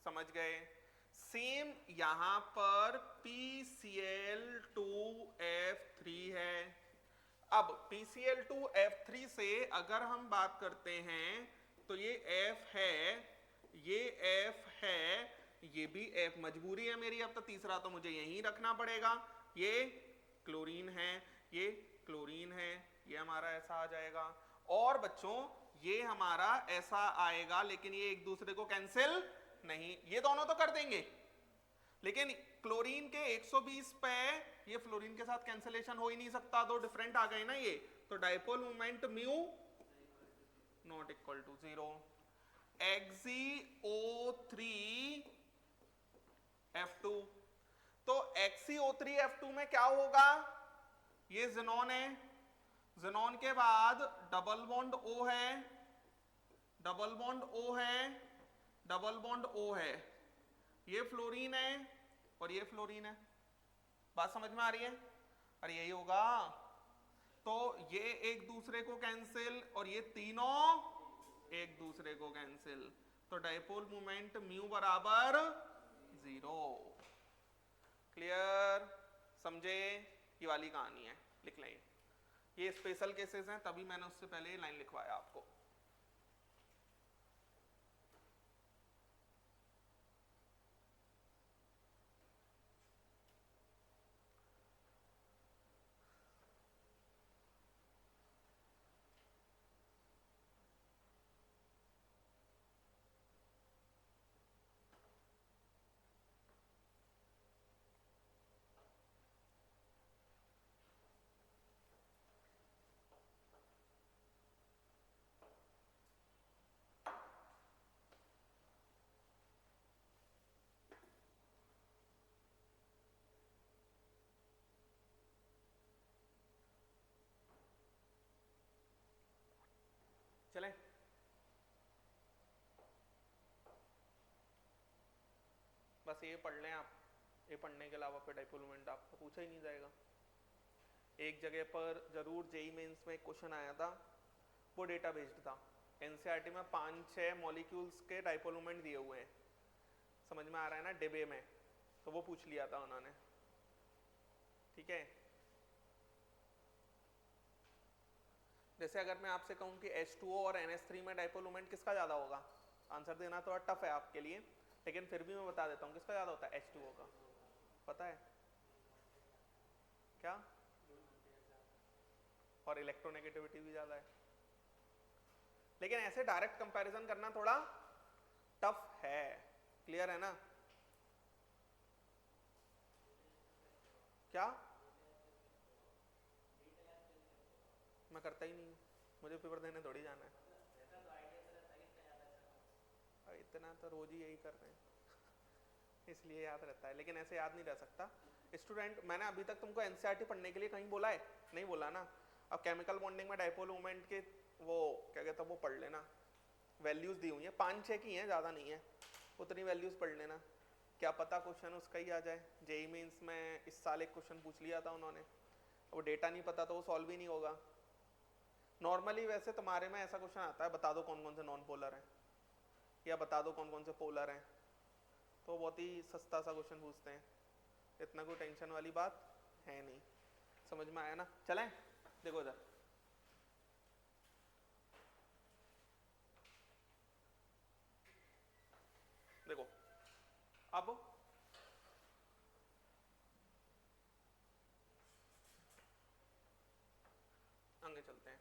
समझ गए। सेम यहां पर PCl2F3 है। अब PCl2F3 से अगर हम बात करते हैं तो ये F है, ये F है, ये भी F, मजबूरी है मेरी, अब तो तीसरा तो मुझे यहीं रखना पड़ेगा, ये क्लोरीन है, ये क्लोरीन है, ये हमारा ऐसा आ जाएगा, और बच्चों ये हमारा ऐसा आएगा, लेकिन ये एक दूसरे को कैंसिल नहीं, ये दोनों तो कर देंगे, लेकिन क्लोरीन के 120 पे ये फ्लोरीन के साथ कैंसिलेशन हो ही नहीं सकता, दो डिफरेंट आ गए ना ये, तो dipole moment mu not equal to 0। XeO3F2, तो XeO3F2 में क्या होगा, ये ज़ेनॉन है, ज़ेनॉन के बाद डबल बॉन्ड O है, डबल बॉन्ड O है, डबल बॉन्ड O है, ये फ्लोरीन है और ये फ्लोरीन है, बात समझ में आ रही है, अरे यही होगा, तो ये एक दूसरे को कैंसिल और ये तीनों एक दूसरे को कैंसिल, तो डायपोल मोमेंट म्यू बराबर 0। क्लियर, समझे, ये वाली कहानी है, लिख लें, ये स्पेशल केसेस हैं, तभी मैंने उससे पहले ये लाइन लिखवाया आपको। बस ये पढ़ लें आप, ये पढ़ने के अलावा फिर डाइपोल मोमेंट आपको पूछा ही नहीं जाएगा। एक जगह पर जरूर जेई मेंस में एक क्वेश्चन आया था, वो डेटा बेस्ड था। एनसीईआरटी में 5-6 मॉलिक्यूल्स के डाइपोल मोमेंट दिए हुए हैं, समझ में आ रहा है ना, डिबे में, तो वो पूछ लिया था उन्होंने, ठीक है। जैसे अगर मैं आपसे कहूं कि H2O और NH3 में डाइपोल मोमेंट किसका ज्यादा होगा, आंसर देना थोड़ा टफ है आपके लिए, लेकिन फिर भी मैं बता देता हूं किसका ज्यादा होता है, H2O का। पता है क्या? और इलेक्ट्रोनेगेटिविटी भी ज्यादा है, लेकिन ऐसे डायरेक्ट कंपैरिजन करना थोड़ा टफ है, क्लियर है ना? क्या? मैं करता ही नहीं, मुझे पेपर देने थोड़ी जाना है, इतना तो रोज ही यही कर रहे हैं इसलिए याद रहता है, लेकिन ऐसे याद नहीं रह सकता। स्टूडेंट, मैंने अभी तक तुमको एनसीईआरटी पढ़ने के लिए कहीं बोला है? नहीं बोला ना। अब केमिकल बॉन्डिंग में डाइपोल मोमेंट के वो क्या कहते हैं वो पढ़ लेना, वैल्यूज दी हुई है 5-6 की हैं, ज़्यादा नहीं है, उतनी वैल्यूज पढ़ लेना, क्या पता क्वेश्चन उसका ही आ जाए। जेई मीन्स में इस साल एक क्वेश्चन पूछ लिया था उन्होंने, वो डेटा नहीं पता तो वो सॉल्व ही नहीं होगा। नॉर्मली वैसे तुम्हारे में ऐसा क्वेश्चन आता है, बता दो कौन कौन से नॉन पोलर हैं, या बता दो कौन कौन से पोलर हैं, तो बहुत ही सस्ता सा क्वेश्चन पूछते हैं, इतना कोई टेंशन वाली बात है नहीं। समझ में आया ना? चलें देखो इधर, देखो अब आगे चलते हैं।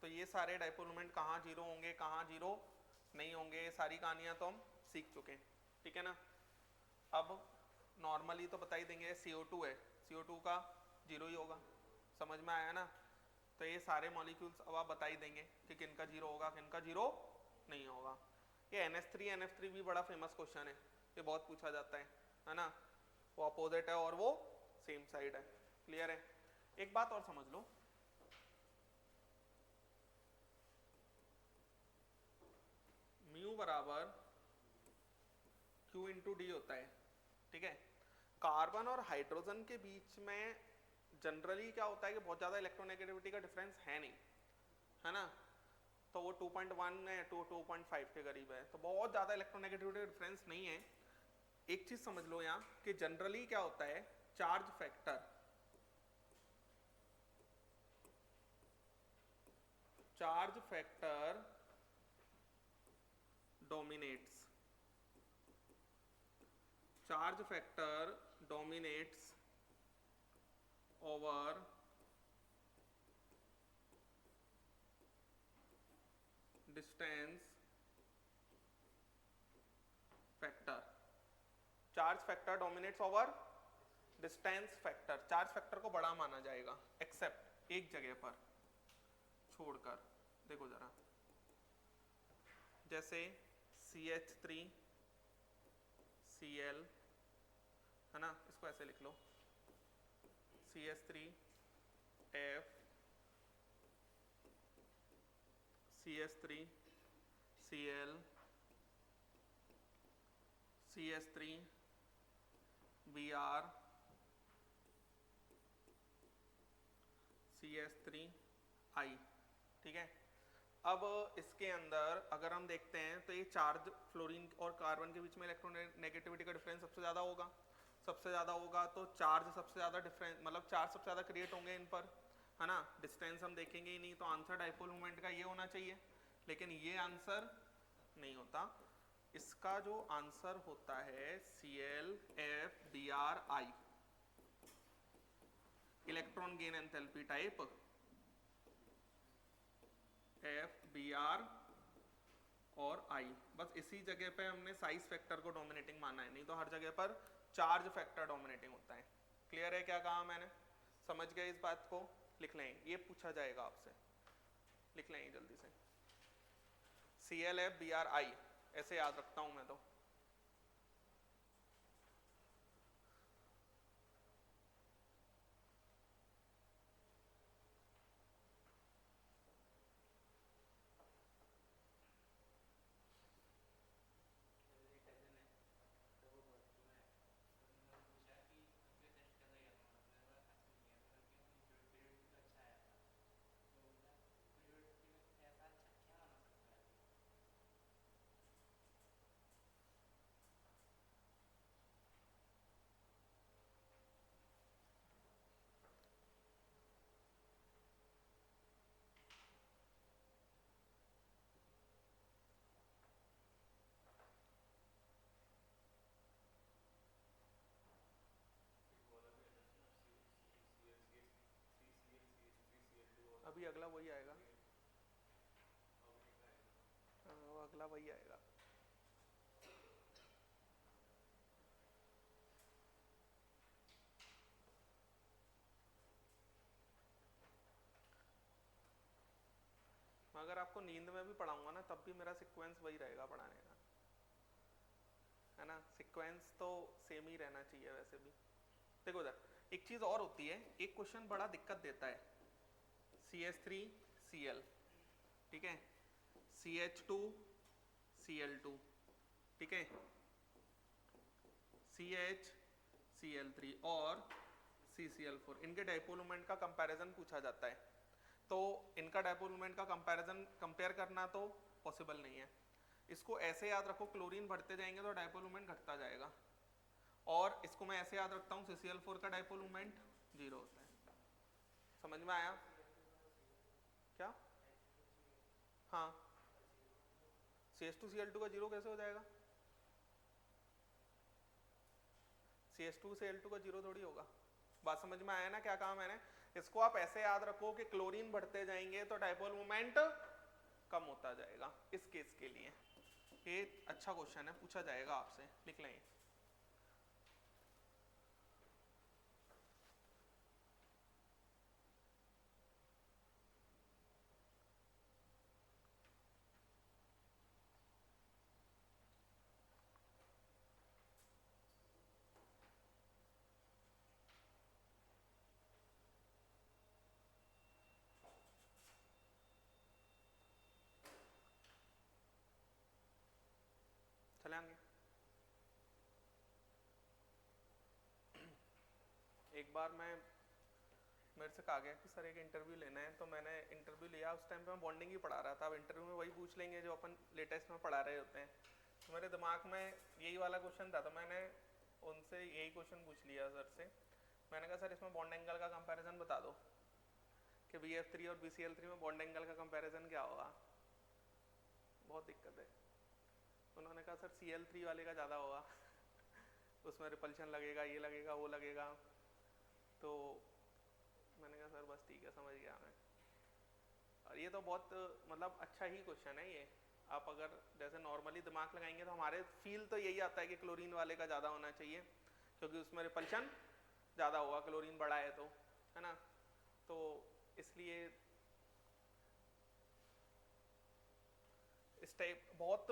तो ये सारे डाइपोल मोमेंट कहाँ जीरो होंगे, कहाँ जीरो नहीं होंगे, ये सारी कहानियां तो हम सीख चुके हैं, ठीक है ना। अब नॉर्मली तो बता ही देंगे, CO2 है, CO2 का जीरो ही होगा, समझ में आया ना। तो ये सारे मॉलिक्यूल्स अब आप बता ही देंगे कि किनका जीरो होगा, किनका जीरो नहीं होगा। ये NH3 भी बड़ा फेमस क्वेश्चन है, ये बहुत पूछा जाता है ना, वो अपोजिट है और वो सेम साइड है, क्लियर है। एक बात और समझ लो, म्यू बराबर Q इंटू डी होता है, ठीक है। कार्बन और हाइड्रोजन के बीच में जनरली क्या होता है कि बहुत ज्यादा इलेक्ट्रोनेगेटिविटी का डिफरेंस है नहीं, है ना, तो वो 2.1 है, 2.5 के करीब है, तो बहुत ज्यादा इलेक्ट्रोनेगेटिविटी का डिफरेंस नहीं है। एक चीज समझ लो यहाँ कि जनरली क्या होता है, charge factor dominates, charge factor dominates over distance factor, charge factor dominates over distance factor, charge factor को बड़ा माना जाएगा एक्सेप्ट एक जगह पर छोड़कर। देखो जरा, जैसे CH3 Cl है ना, इसको ऐसे लिख लो, CH3 F CH3 Cl CH3 Br CH3 I, ठीक है। अब इसके अंदर अगर हम देखते हैं तो ये चार्ज फ्लोरीन और कार्बन के बीच में इलेक्ट्रोनेगेटिविटी का डिफरेंस सबसे ज्यादा होगा, सबसे ज्यादा होगा तो चार्ज सबसे ज्यादा डिफरेंस, मतलब चार्ज सबसे ज्यादा क्रिएट होंगे इन पर, है ना। डिस्टेंस हम देखेंगे ही नहीं, तो आंसर डाइपोल मोमेंट का ये होना चाहिए, लेकिन ये आंसर नहीं होता। इसका जो आंसर होता है ClFBrI, electron gain enthalpy type FBr और I, बस इसी जगह पे हमने साइज फैक्टर को डोमिनेटिंग माना है, नहीं तो हर जगह पर चार्ज फैक्टर डोमिनेटिंग होता है। क्लियर है क्या कहा मैंने? समझ गए इस बात को? लिख लें, ये पूछा जाएगा आपसे, लिख लें जल्दी से, ClFBrI ऐसे याद रखता हूं मैं तो। अगला वही आएगा। वो अगला वही आएगा। अगर आपको नींद में भी पढ़ाऊंगा ना तब भी मेरा सीक्वेंस वही रहेगा पढ़ाने का, है ना। सीक्वेंस तो सेम ही रहना चाहिए वैसे भी। देखो उधर एक चीज और होती है, एक क्वेश्चन बड़ा दिक्कत देता है, CH3Cl, ठीक है, CH2Cl2, ठीक है, CHCl3 और CCl4, इनके डाइपोल मोमेंट का कंपैरिजन पूछा जाता है। तो इनका डाइपोल मोमेंट का कंपैरिजन कंपेयर करना तो पॉसिबल नहीं है। इसको ऐसे याद रखो, क्लोरीन बढ़ते जाएंगे तो डाइपोल मोमेंट घटता जाएगा, और इसको मैं ऐसे याद रखता हूँ CCl4 का डाइपोल मोमेंट 0 होता है। समझ में आया क्या? हाँ, CH2Cl2 का 0 कैसे हो जाएगा? CH2 से L2 का 0 थोड़ी होगा। बात समझ में आया ना क्या कहा मैंने? इसको आप ऐसे याद रखो कि क्लोरीन बढ़ते जाएंगे तो डाइपोल मोमेंट कम होता जाएगा, इस केस के लिए। ये अच्छा क्वेश्चन है, पूछा जाएगा आपसे, लिख लें। चले आएंगे। एक बार मेरे से कहा गया कि सर एक इंटरव्यू लेना है, तो मैंने इंटरव्यू लिया। उस टाइम पे मैं बॉन्डिंग ही पढ़ा रहा था। अब इंटरव्यू में वही पूछ लेंगे जो अपन लेटेस्ट में पढ़ा रहे होते हैं, तो मेरे दिमाग में यही वाला क्वेश्चन था, तो मैंने उनसे यही क्वेश्चन पूछ लिया सर से। मैंने कहा सर इसमें बॉन्ड एंगल का कंपैरिजन बता दो कि BF3 और BCl3 में बॉन्ड एंगल का कंपैरिजन क्या होगा, बहुत दिक्कत है। उन्होंने कहा सर Cl3 वाले का ज़्यादा होगा उसमें रिपल्शन लगेगा, ये लगेगा, वो लगेगा। तो मैंने कहा सर बस ठीक है, समझ गया मैं। और ये तो बहुत मतलब अच्छा ही क्वेश्चन है ये। आप अगर जैसे नॉर्मली दिमाग लगाएंगे तो हमारे फील तो यही आता है कि क्लोरीन वाले का ज़्यादा होना चाहिए, क्योंकि उसमें रिपल्शन ज़्यादा होगा, क्लोरीन बड़ा है तो, है ना। तो इसलिए इस टाइप बहुत,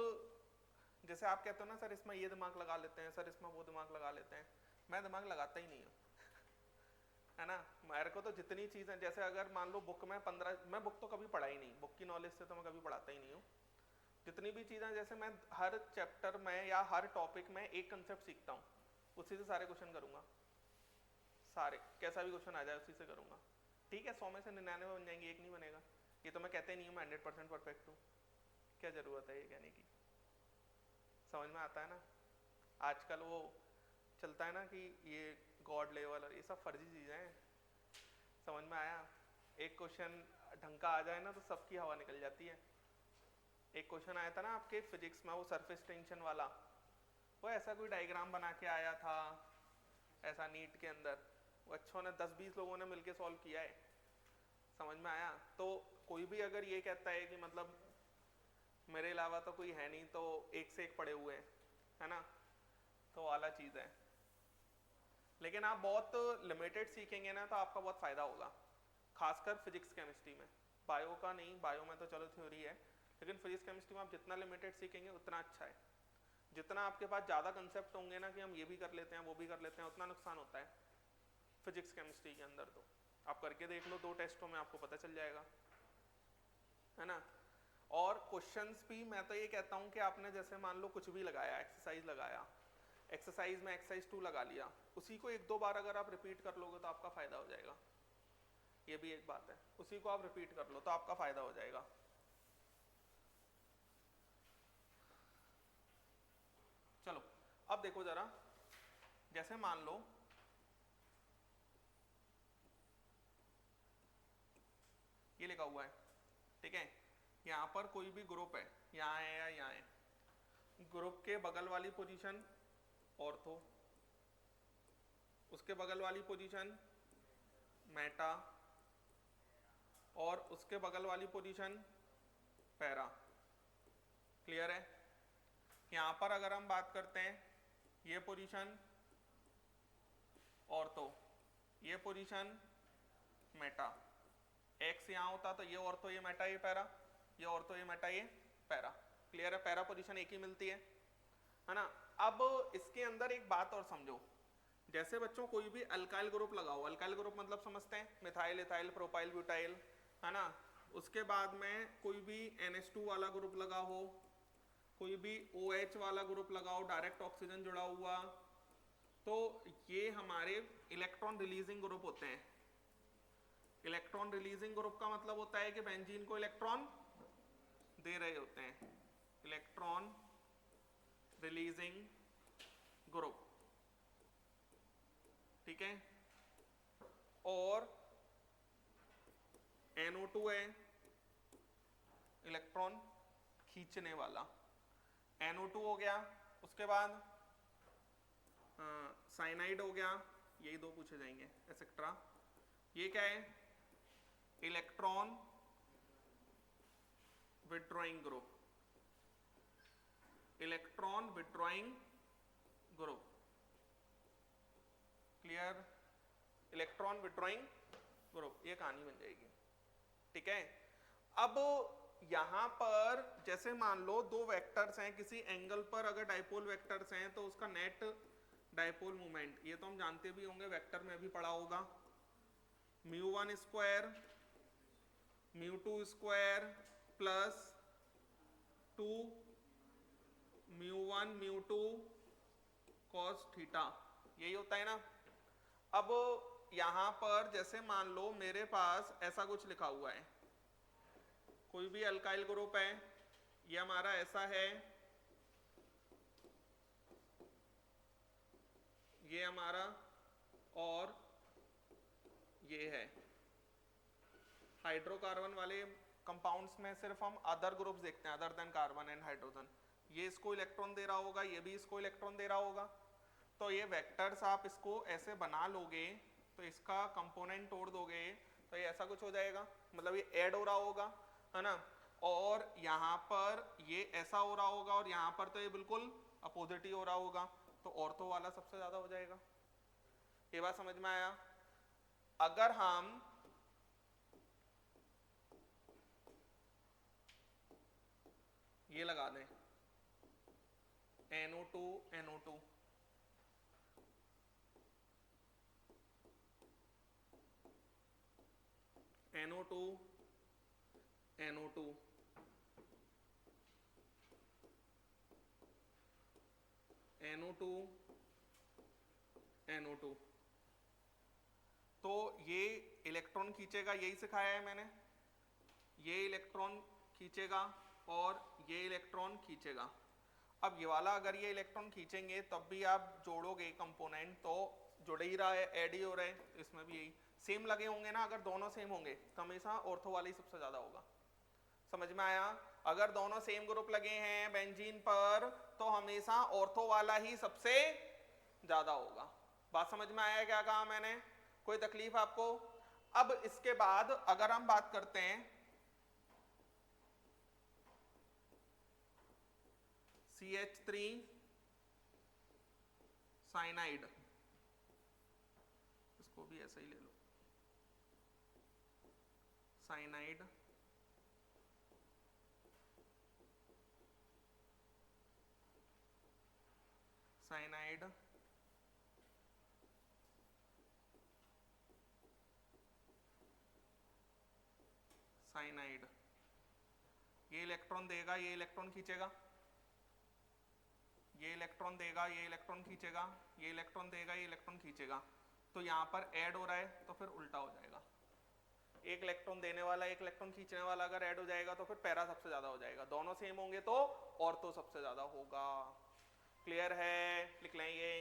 जैसे आप कहते हो ना सर इसमें ये दिमाग लगा लेते हैं, सर इसमें वो दिमाग लगा लेते हैं, मैं दिमाग लगाता ही नहीं हूँ, है ना। मेरे को तो जितनी चीज़ें, जैसे अगर मान लो बुक में 15, मैं बुक तो कभी पढ़ा ही नहीं, बुक की नॉलेज से तो मैं कभी पढ़ाता ही नहीं हूँ। जितनी भी चीज़ें, जैसे मैं हर चैप्टर में या हर टॉपिक में एक कंसेप्ट सीखता हूँ, उसी से सारे क्वेश्चन करूँगा, सारे, कैसा भी क्वेश्चन आ जाए उसी से करूँगा। ठीक है, 100 में से 99 बन जाएंगे, एक नहीं बनेगा। ये तो मैं कहते नहीं हूँ मैं 100% परफेक्ट हूँ, क्या ज़रूरत है ये कहने की। समझ में आता है ना। आजकल वो चलता है ना कि ये गॉड लेवल और ये सब फर्जी चीज़ें हैं। समझ में आया। एक क्वेश्चन ढंग का आ जाए ना तो सबकी हवा निकल जाती है। एक क्वेश्चन आया था ना आपके फिजिक्स में, वो सरफेस टेंशन वाला, वो ऐसा कोई डायग्राम बना के आया था ऐसा नीट के अंदर, वो अच्छों ने 10-20 लोगों ने मिलके सॉल्व किया है। समझ में आया। तो कोई भी अगर ये कहता है कि मतलब मेरे अलावा तो कोई है नहीं, तो एक से एक पढ़े हुए हैं, है ना, तो वाला चीज़ है। लेकिन आप बहुत लिमिटेड सीखेंगे ना तो आपका बहुत फ़ायदा होगा, खासकर फिजिक्स केमिस्ट्री में। बायो का नहीं, बायो में तो चलो थ्योरी है, लेकिन फिजिक्स केमिस्ट्री में आप जितना लिमिटेड सीखेंगे उतना अच्छा है। जितना आपके पास ज़्यादा कंसेप्ट होंगे ना कि हम ये भी कर लेते हैं वो भी कर लेते हैं, उतना नुकसान होता है फिजिक्स केमिस्ट्री के अंदर। तो आप करके देख लो 2 टेस्टों में, आपको पता चल जाएगा, है ना। और क्वेश्चंस भी मैं तो ये कहता हूँ कि आपने जैसे मान लो कुछ भी लगाया, एक्सरसाइज लगाया, एक्सरसाइज में एक्सरसाइज 2 लगा लिया, उसी को 1-2 बार अगर आप रिपीट कर लोगे तो आपका फ़ायदा हो जाएगा। ये भी एक बात है, उसी को आप रिपीट कर लो तो आपका फ़ायदा हो जाएगा। चलो अब देखो ज़रा, जैसे मान लो ये लिखा हुआ है, ठीक है, यहाँ पर कोई भी ग्रुप है, यहाँ है या यहाँ है, ग्रुप के बगल वाली पोजीशन ऑर्थो, उसके बगल वाली पोजीशन मेटा, और उसके बगल वाली पोजीशन पैरा। क्लियर है? यहां पर अगर हम बात करते हैं ये पोजीशन ऑर्थो, ये पोजीशन मेटा। एक्स यहां होता तो ये ऑर्थो ये मेटा ये पैरा, ये ऑर्थो ये मेटा ये पैरा। क्लियर है? पैरा पोजीशन एक ही मिलती है ना। अब इसके अंदर एक बात और समझो, जैसे बच्चों कोई भी अल्काइल ग्रुप लगाओ, अल्काइल ग्रुप मतलब समझते हैं मिथाइल इथाइल प्रोपाइल ब्यूटाइल, है ना। उसके बाद में कोई भी NH2 वाला ग्रुप लगा हो, कोई भी OH वाला ग्रुप लगाओ, डायरेक्ट ऑक्सीजन जुड़ा हुआ, तो ये हमारे इलेक्ट्रॉन रिलीजिंग ग्रुप होते हैं। इलेक्ट्रॉन रिलीजिंग ग्रुप का मतलब होता है कि बेंजीन को इलेक्ट्रॉन दे रहे होते हैं, इलेक्ट्रॉन रिलीजिंग ग्रुप। ठीक है? और NO2 है इलेक्ट्रॉन खींचने वाला, NO2 हो गया। उसके बाद साइनाइड हो गया, यही दो पूछे जाएंगे एक्सेट्रा। ये क्या है? Electron withdrawing group, electron withdrawing group. Clear? Electron withdrawing group, ये कहानी बन जाएगी। ठीक है? अब यहां पर जैसे मान लो दो वेक्टर्स हैं, किसी एंगल पर अगर डाइपोल वेक्टर्स हैं तो उसका नेट डाइपोल मोमेंट, ये तो हम जानते भी होंगे, वेक्टर में भी पढ़ा होगा, μ1 square μ2 square plus 2 μ1 μ2 cos theta, यही होता है ना। अब यहां पर जैसे मान लो मेरे पास ऐसा कुछ लिखा हुआ है, कोई भी अल्काइल ग्रुप है, ये हमारा ऐसा है, ये हमारा, और ये है। हाइड्रोकार्बन वाले कंपाउंड्स में सिर्फ हम अदर ग्रुप्स देखते हैं, other than carbon and hydrogen. ये इसको इलेक्ट्रॉन दे रहा होगा, ये भी इसको इलेक्ट्रॉन दे रहा होगा। तो ये वेक्टर्स आप इसको ऐसे बना लोगे, तो इसका कंपोनेंट तोड़ दोगे तो ये ऐसा कुछ हो जाएगा, मतलब ये ऐड हो रहा होगा, है ना। और यहाँ पर ये ऐसा हो रहा होगा, और यहाँ पर तो ये बिल्कुल अपोजिट ही हो रहा होगा, तो ऑर्थो वाला सबसे ज्यादा हो जाएगा। ये बात समझ में आया? अगर हम ये लगा दें NO2 NO2, NO2 NO2, NO2 NO2, तो ये इलेक्ट्रॉन खींचेगा, यही सिखाया है मैंने, ये इलेक्ट्रॉन खींचेगा और ये इलेक्ट्रॉन खींचेगा। अब ये वाला अगर ये इलेक्ट्रॉन खींचेंगे तब भी आप जोड़ोगे कंपोनेंट तो जुड़ ही रहा है, ऐड ही हो रहा है, इसमें भी यही सेम लगे होंगे ना। अगर दोनों सेम होंगे तो हमेशा ऑर्थो वाला ही सबसे ज्यादा होगा। समझ में आया? अगर दोनों सेम ग्रुप लगे हैं बेंजीन पर तो हमेशा ऑर्थो वाला ही सबसे ज्यादा होगा। बात समझ में आया क्या कहा मैंने? कोई तकलीफ आपको? अब इसके बाद अगर हम बात करते हैं CH3 साइनाइड, इसको भी ऐसा ही ले लो, साइनाइड, साइनाइड, साइनाइड, ये इलेक्ट्रॉन देगा, ये इलेक्ट्रॉन खींचेगा, ये इलेक्ट्रॉन देगा, ये इलेक्ट्रॉन खींचेगा, ये इलेक्ट्रॉन देगा, ये इलेक्ट्रॉन खींचेगा, तो यहाँ पर ऐड हो रहा है तो फिर उल्टा हो जाएगा। एक इलेक्ट्रॉन देने वाला एक इलेक्ट्रॉन खींचने वाला अगर ऐड हो जाएगा तो फिर पैरा सबसे ज्यादा हो जाएगा। दोनों सेम होंगे तो ऑर्थो सबसे ज्यादा होगा। क्लियर है? लिख लेंगे।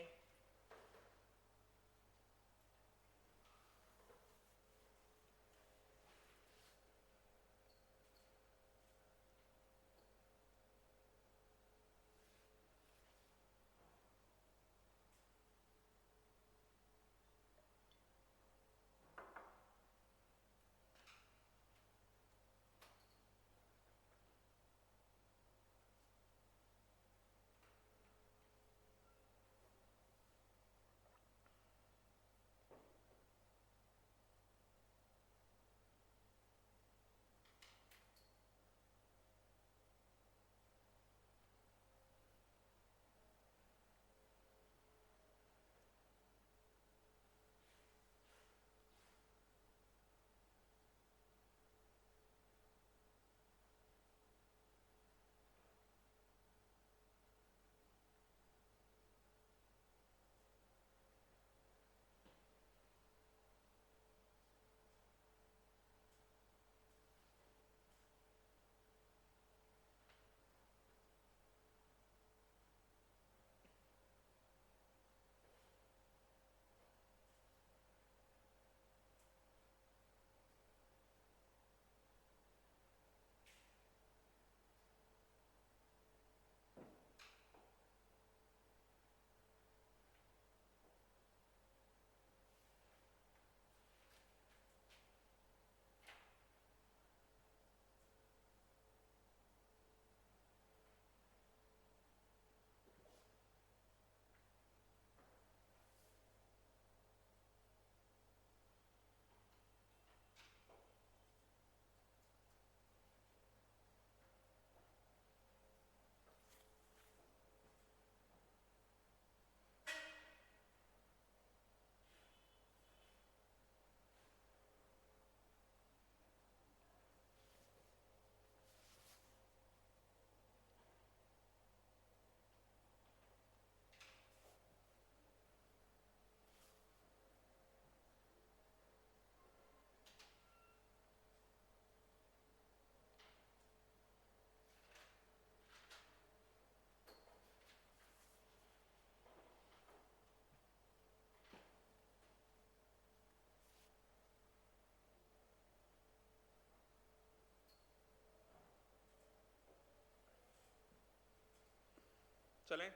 चलें?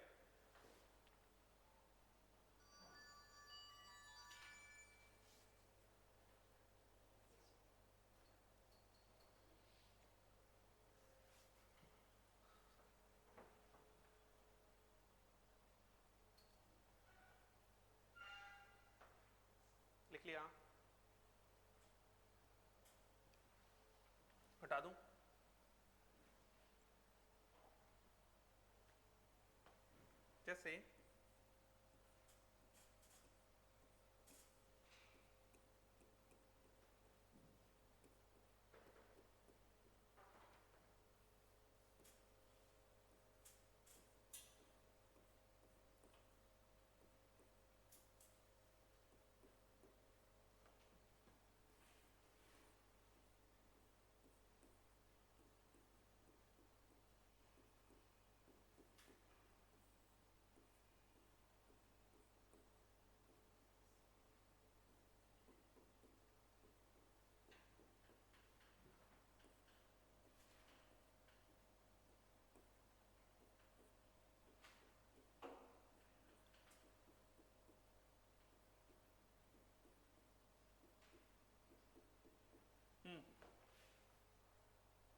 लिख लिया? हटा दूं? जैसे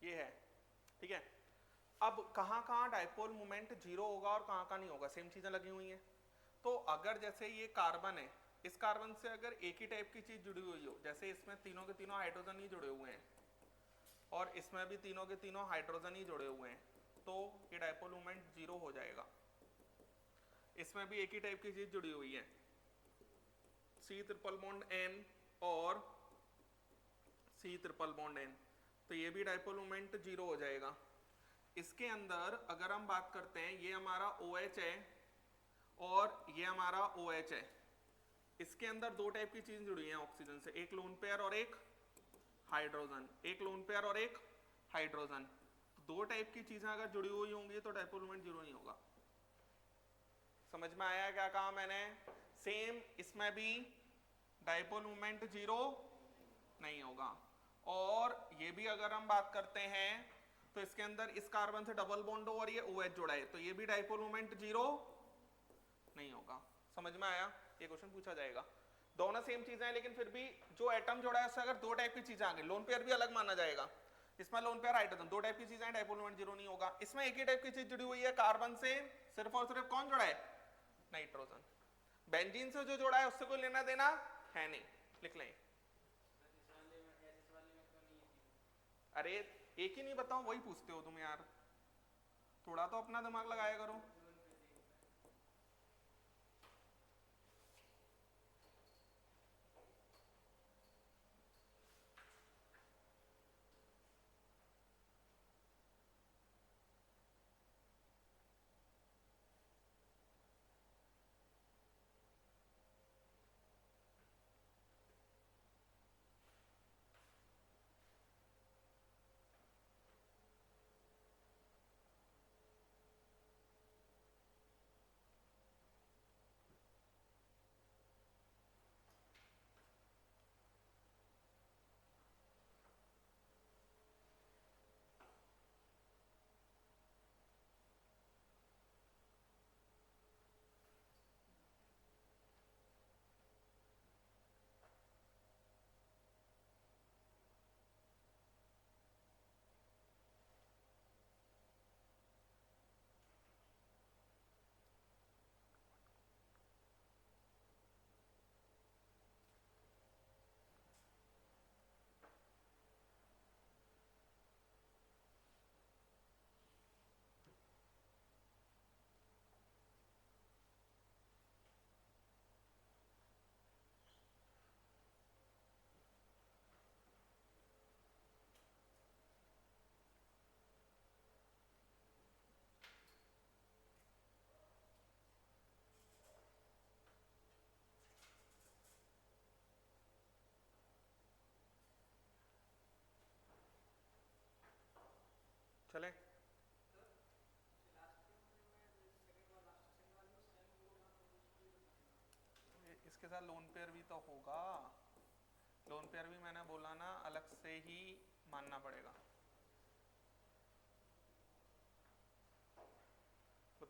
ये है, ठीक है। अब कहाँ कहाँ डाइपोल मोमेंट जीरो होगा और कहाँ कहाँ नहीं होगा, सेम चीजें लगी हुई हैं। तो अगर जैसे ये कार्बन है, इस कार्बन से अगर एक ही टाइप की चीज जुड़ी हुई हो, जैसे इसमें तीनों के तीनों हाइड्रोजन ही जुड़े हुए हैं और इसमें भी तीनों के तीनों हाइड्रोजन ही जुड़े हुए हैं, तो ये डाइपोल मोमेंट जीरो हो जाएगा। इसमें भी एक ही टाइप की चीज जुड़ी हुई है, C ट्रिपल बॉन्ड N और C ट्रिपल बॉन्ड N, तो ये भी डाइपोल मोमेंट जीरो हो जाएगा। इसके अंदर अगर हम बात करते हैं, ये हमारा OH है और ये हमारा OH है, इसके अंदर दो टाइप की चीज जुड़ी हैं ऑक्सीजन से, एक लोन पेयर और एक हाइड्रोजन, एक लोन पेयर और एक हाइड्रोजन। दो टाइप की चीजें अगर जुड़ी हुई होंगी तो डाइपोल मोमेंट जीरो नहीं होगा। समझ में आया क्या कहा मैंने? सेम इसमें भी डाइपोल मोमेंट जीरो नहीं होगा। और ये भी अगर हम बात करते हैं तो इसके अंदर इस कार्बन से डबल बॉन्ड और ये OH जोड़ा है, तो ये भी डाइपोल मोमेंट जीरो नहीं होगा। समझ में आया? ये क्वेश्चन पूछा जाएगा। दोनों सेम चीजें हैं, लेकिन फिर भी जो एटम जोड़ा है उससे अगर दो टाइप की चीजें आ गई, लोन पेयर भी अलग माना जाएगा। इसमें लोन पेयर हाइड्रोजन, दो टाइप की चीजें हैं, डाइपोल मोमेंट जीरो नहीं होगा। इसमें एक ही टाइप की चीज जुड़ी हुई है, कार्बन से सिर्फ और सिर्फ कौन जुड़ा है? नाइट्रोजन। बेंजीन से जो जोड़ा है उससे कोई लेना देना है नहीं, लिख लें। अरे एक ही नहीं बताऊं, वही पूछते हो तुम यार, थोड़ा तो अपना दिमाग लगाया करो। चले इसके साथ लोन पेयर भी तो होगा, लोन पेयर भी मैंने बोला ना अलग से ही मानना पड़ेगा।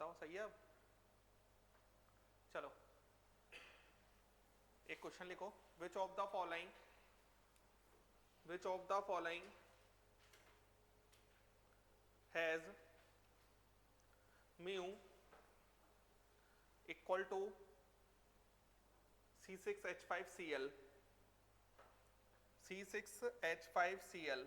बताओ सही है अब? चलो एक क्वेश्चन लिखो, which of the following has mu equal to C6H5Cl, C6H5Cl।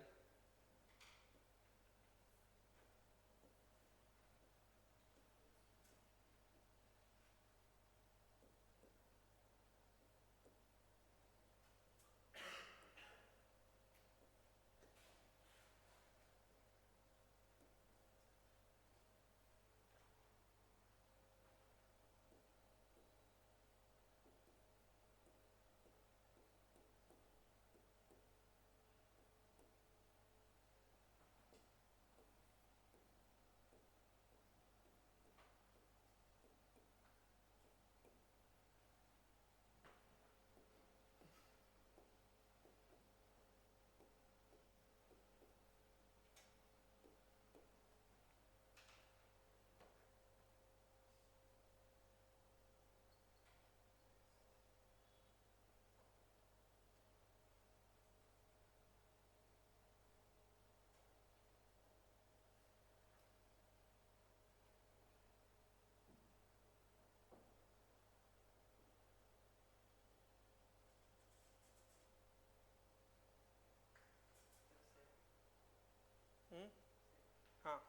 हाँ,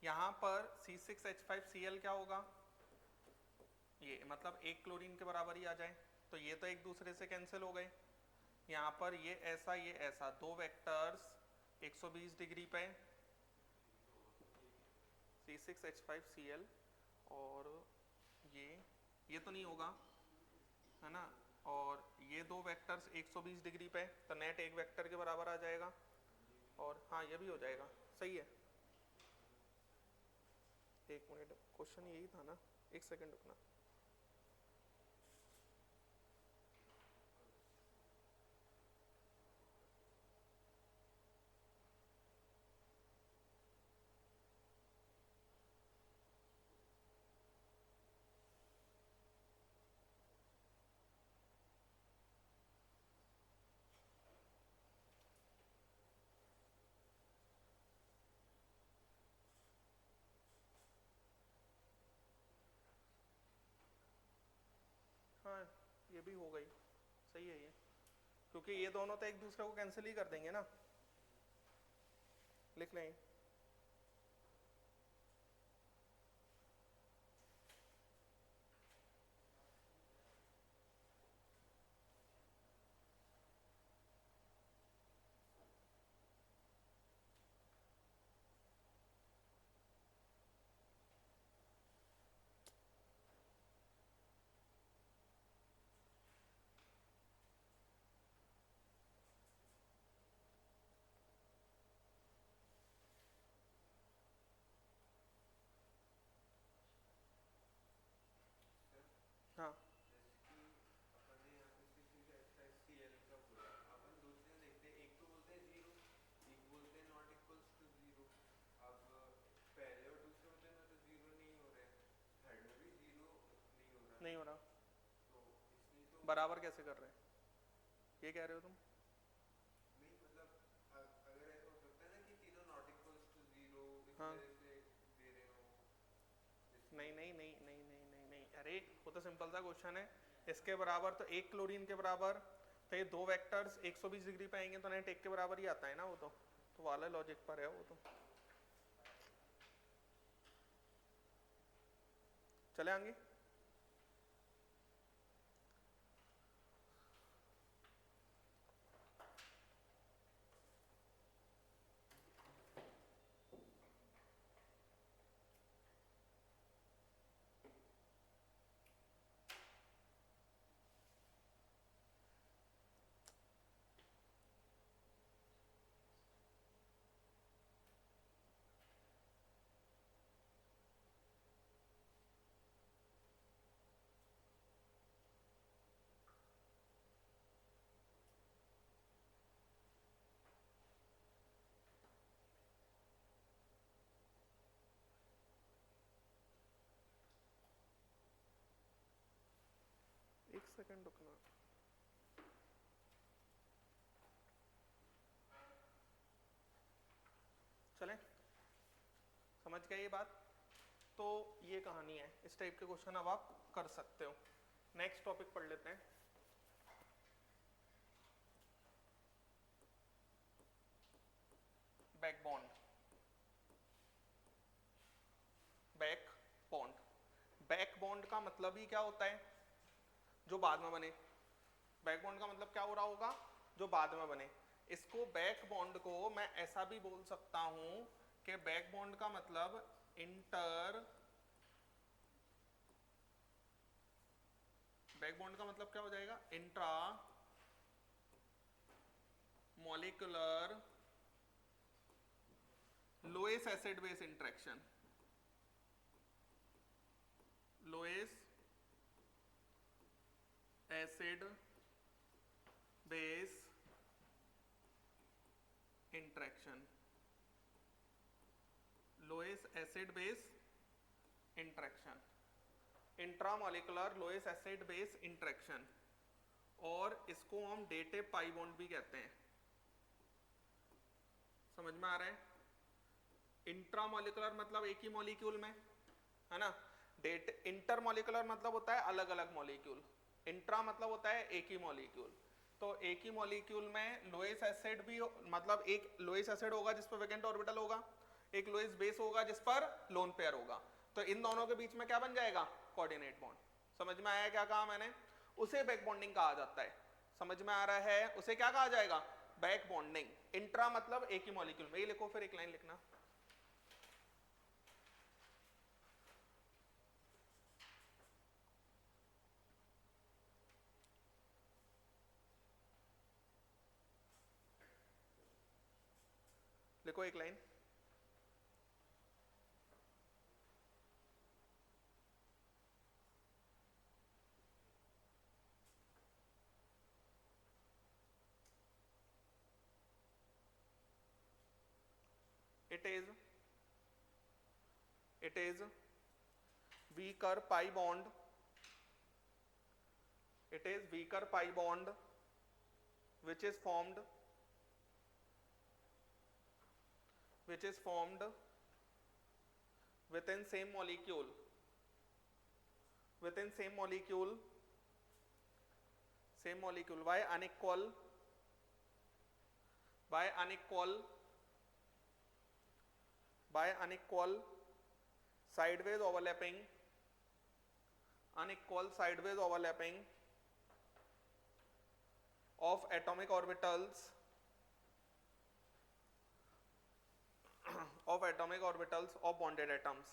यहाँ पर C6H5Cl क्या होगा, ये मतलब एक क्लोरीन के बराबर ही आ जाए, तो ये तो एक दूसरे से कैंसिल हो गए। यहाँ पर ये ऐसा दो वेक्टर्स 120 डिग्री पे C6H5Cl, और ये तो नहीं होगा है ना, और ये दो वेक्टर्स 120 डिग्री पे, तो नेट एक वेक्टर के बराबर आ जाएगा, और हाँ ये भी हो जाएगा, सही है। एक मिनट, क्वेश्चन यही था ना, एक सेकंड रुकना। हाँ ये भी हो गई, सही है ये, क्योंकि ये दोनों तो एक दूसरे को कैंसिल ही कर देंगे ना, लिख लें। हाँ नहीं हो रहा, बराबर कैसे कर रहे हैं, ये कह रहे हो तुम? हाँ नहीं नहीं नहीं नहीं नहीं नहीं नहीं, अरे वो तो सिंपल सा क्वेश्चन है, इसके बराबर तो एक क्लोरीन के बराबर, तो ये दो वेक्टर्स 120 डिग्री पे आएंगे तो नेट एक के बराबर ही आता है ना, वो तो वाला लॉजिक पर है वो तो। चले आगे। सेकंड रुकना। चलें, समझ गए ये बात? तो ये कहानी है, इस टाइप के क्वेश्चन अब आप कर सकते हो। नेक्स्ट टॉपिक पढ़ लेते हैं। Back bond. Back bond, back bond का मतलब ही क्या होता है? जो बाद में बने। बैक बॉन्ड का मतलब क्या हो रहा होगा? जो बाद में बने। इसको बैक बॉन्ड को मैं ऐसा भी बोल सकता हूं कि बैक बॉन्ड का मतलब इंटर, बैक बॉन्ड का मतलब क्या हो जाएगा? Intramolecular Lewis acid base interaction. Lewis acid base interaction, Lewis acid base interaction, intramolecular Lewis acid base interaction, और इसको हम डेटिव पाई बॉन्ड भी कहते हैं। समझ में आ रहा है? इंट्रामोलिकुलर मतलब एक ही मॉलिक्यूल में, है ना। डेट इंटरमोलिकुलर मतलब होता है अलग अलग मॉलिक्यूल, इंट्रा मतलब होता है एक ही मॉलिक्यूल। तो एक ही मॉलिक्यूल में लोएस एसिड भी मतलब एक लोएस एसिड होगा जिस पर वैकेंट ऑर्बिटल होगा, एक लोएस बेस होगा जिस पर लोन पेयर होगा। तो इन दोनों के बीच में क्या बन जाएगा? Coordinate bond. समझ में आया क्या कहा मैंने? उसे बैक बॉन्डिंग कहा जाता है। समझ में आ रहा है? उसे क्या कहा जाएगा? Back bonding. इंट्रा मतलब एक ही मॉलिक्यूल में। ये लिखो, फिर एक लाइन लिखना। लिखो एक line. It is weaker pi bond. It is weaker pi bond which is formed within same molecule by unequal sideways overlapping of atomic orbitals of bonded atoms,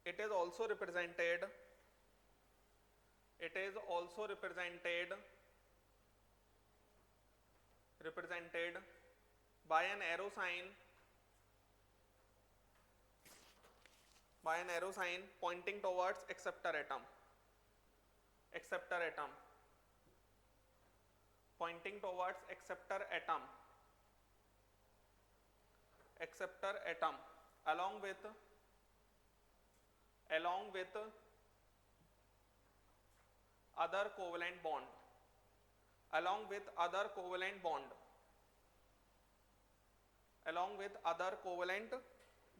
It is also represented by an arrow sign pointing towards acceptor atom, pointing towards acceptor atom along with other covalent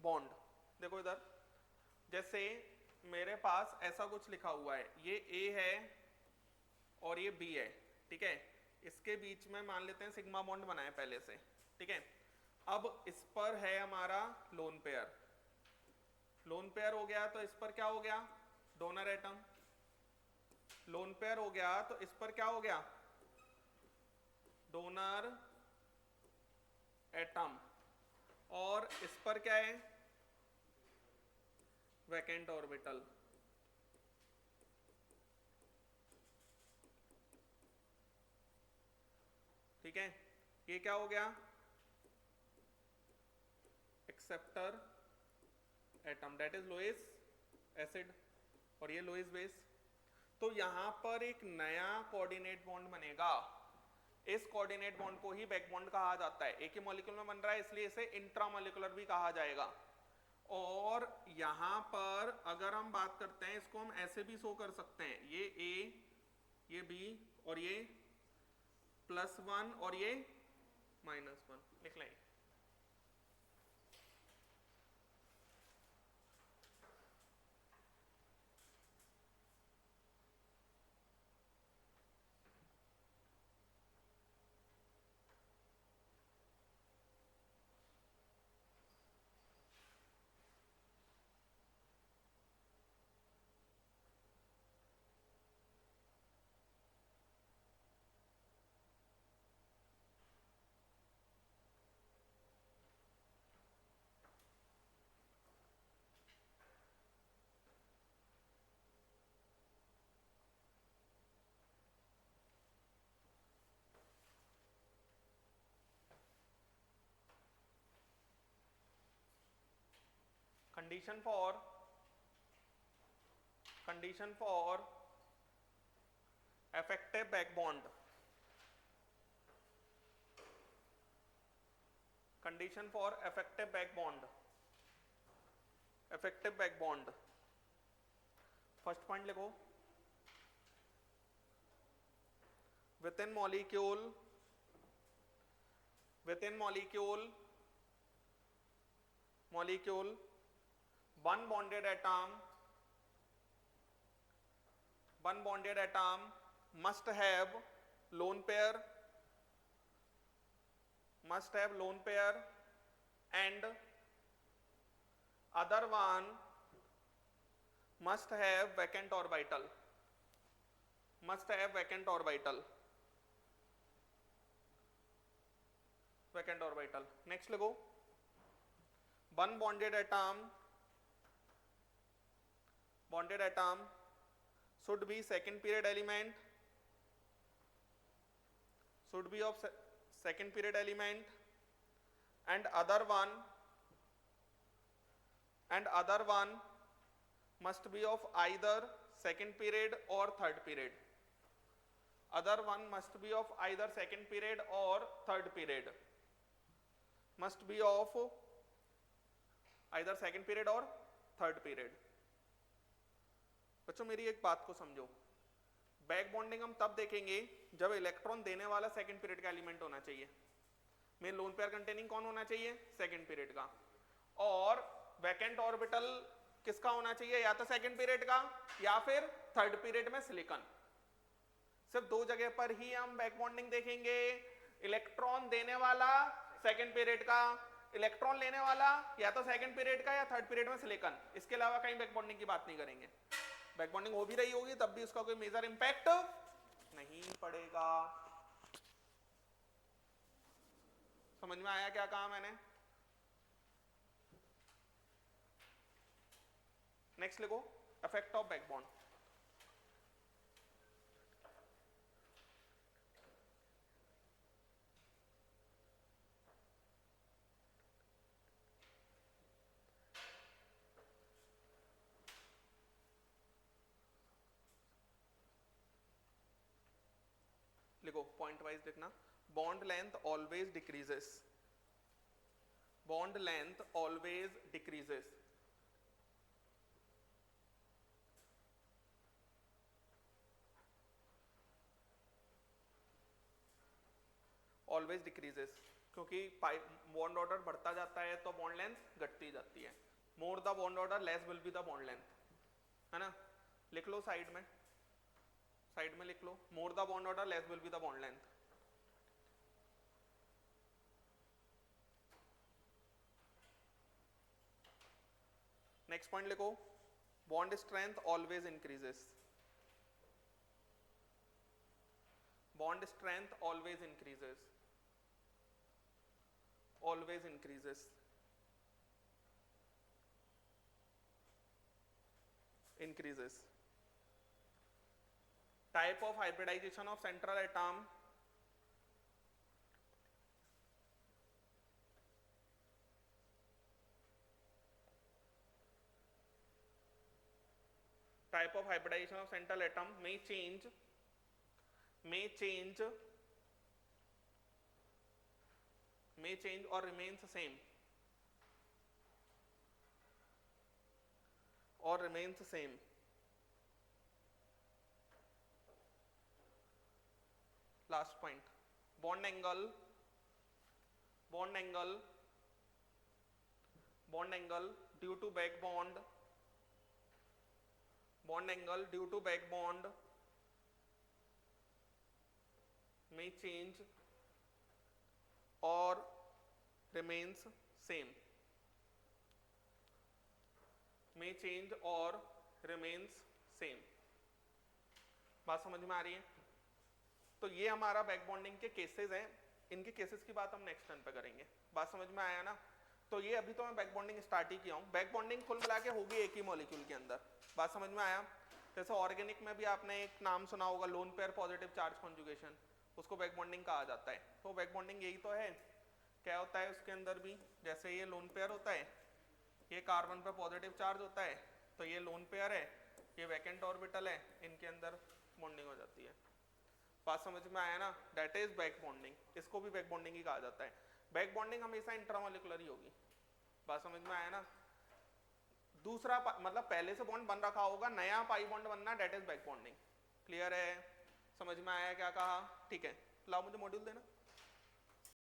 bond, देखो इधर, जैसे मेरे पास ऐसा कुछ लिखा हुआ है, ये A है और ये B है, ठीक है। इसके बीच में मान लेते हैं सिग्मा बॉन्ड बना है पहले से, ठीक है। अब इस पर है हमारा लोन पेयर हो गया, तो इस पर क्या हो गया? Donor atom. लोन पेयर हो गया तो इस पर क्या हो गया? Donor atom. और इस पर क्या है? Vacant orbital. ठीक है, ये क्या हो गया? Acceptor atom, that is Lewis acid, और ये लोएस बेस। तो यहां पर एक नया कोऑर्डिनेट बॉन्ड बनेगा, इस कोऑर्डिनेट बॉन्ड को ही बैक बॉन्ड कहा जाता है, एक ही मॉलिक्यूल में बन रहा है इसलिए इसे इंट्रामॉलिक्यूलर भी कहा जाएगा। और यहां पर अगर हम बात करते हैं, इसको हम ऐसे भी शो कर सकते हैं, ये A, ये B और ये +1 और ये -1 लिख लें। condition for effective back bond, condition for effective back bond, effective back bond, first point लिखो, within molecule one bonded atom must have lone pair and other one must have vacant orbital, next लिखो, one bonded atom should be second period element, and other one must be of either second period or third period, बच्चों मेरी एक बात को समझो, back bonding हम तब देखेंगे जब इलेक्ट्रॉन देने वाला सेकंड पीरियड का एलिमेंट होना चाहिए, मेन लोन पेयर कंटेनिंग कौन होना चाहिए, सेकंड पीरियड का, और वैकेंट ऑर्बिटल किसका होना चाहिए, या तो सेकंड पीरियड का या फिर थर्ड पीरियड में सिलिकॉन। सिर्फ दो जगह पर ही हम बैक बॉन्डिंग देखेंगे, इलेक्ट्रॉन देने वाला सेकंड पीरियड का, इलेक्ट्रॉन लेने वाला या तो सेकंड पीरियड का या थर्ड पीरियड में सिलिकॉन, इसके अलावा कहीं बैक बॉन्डिंग की बात नहीं करेंगे। बैक बॉन्डिंग हो भी रही होगी तब भी उसका कोई मेजर इंपैक्ट नहीं पड़ेगा। समझ में आया क्या कहा मैंने? नेक्स्ट लिखो, इफेक्ट ऑफ बैक बॉन्ड। लिखो, पॉइंट वाइज लिखना, bond length always decreases, bond length always decreases, always decreases, क्योंकि बॉन्ड ऑर्डर बढ़ता जाता है तो बॉन्ड लेंथ घटती जाती है। More the bond order less will be the bond length, है ना? लिख लो साइड में लिख लो, more the bond order less will be the bond length. Next point लिखो, bond strength always increases, bond strength always increases, always increases, increases. Type of hybridization of central atom, type of hybridization of central atom may change may change or remains same, or remains same. Last point, bond angle due to back bond, may change or remains same, may change or remains same. बात समझ में आ रही है? तो ये हमारा back bonding के cases हैं, इनके केसेस की बात हम नेक्स्ट टर्न पे करेंगे। बात समझ में आया ना? तो ये अभी तो मैं बैक बॉन्डिंग स्टार्ट ही किया हूँ। बैक बॉन्डिंग कुल मिला के होगी एक ही मॉलिक्यूल के अंदर। बात समझ में आया? जैसे ऑर्गेनिक में भी आपने एक नाम सुना होगा, lone pair positive charge conjugation, उसको बैक बॉन्डिंग कहा जाता है। तो बैक बॉन्डिंग यही तो है। क्या होता है उसके अंदर भी? जैसे ये लोन पेयर होता है, ये कार्बन पे पॉजिटिव चार्ज होता है, तो ये लोन पेयर है, ये वैकेंट ऑर्बिटल है, इनके अंदर बॉन्डिंग हो जाती है। बात समझ में आया ना? That is back bonding. इसको भी बैक बॉन्डिंग ही कहा जाता है। बैक बॉन्डिंग हमेशा इंट्रामोलिकुलर ही होगी। बात समझ में आया ना? दूसरा मतलब पहले से बॉन्ड बन रखा होगा, नया पाई बॉन्ड बनना, that is back bonding. Clear है? समझ में आया क्या कहा? ठीक है, लाओ मुझे मॉड्यूल देना।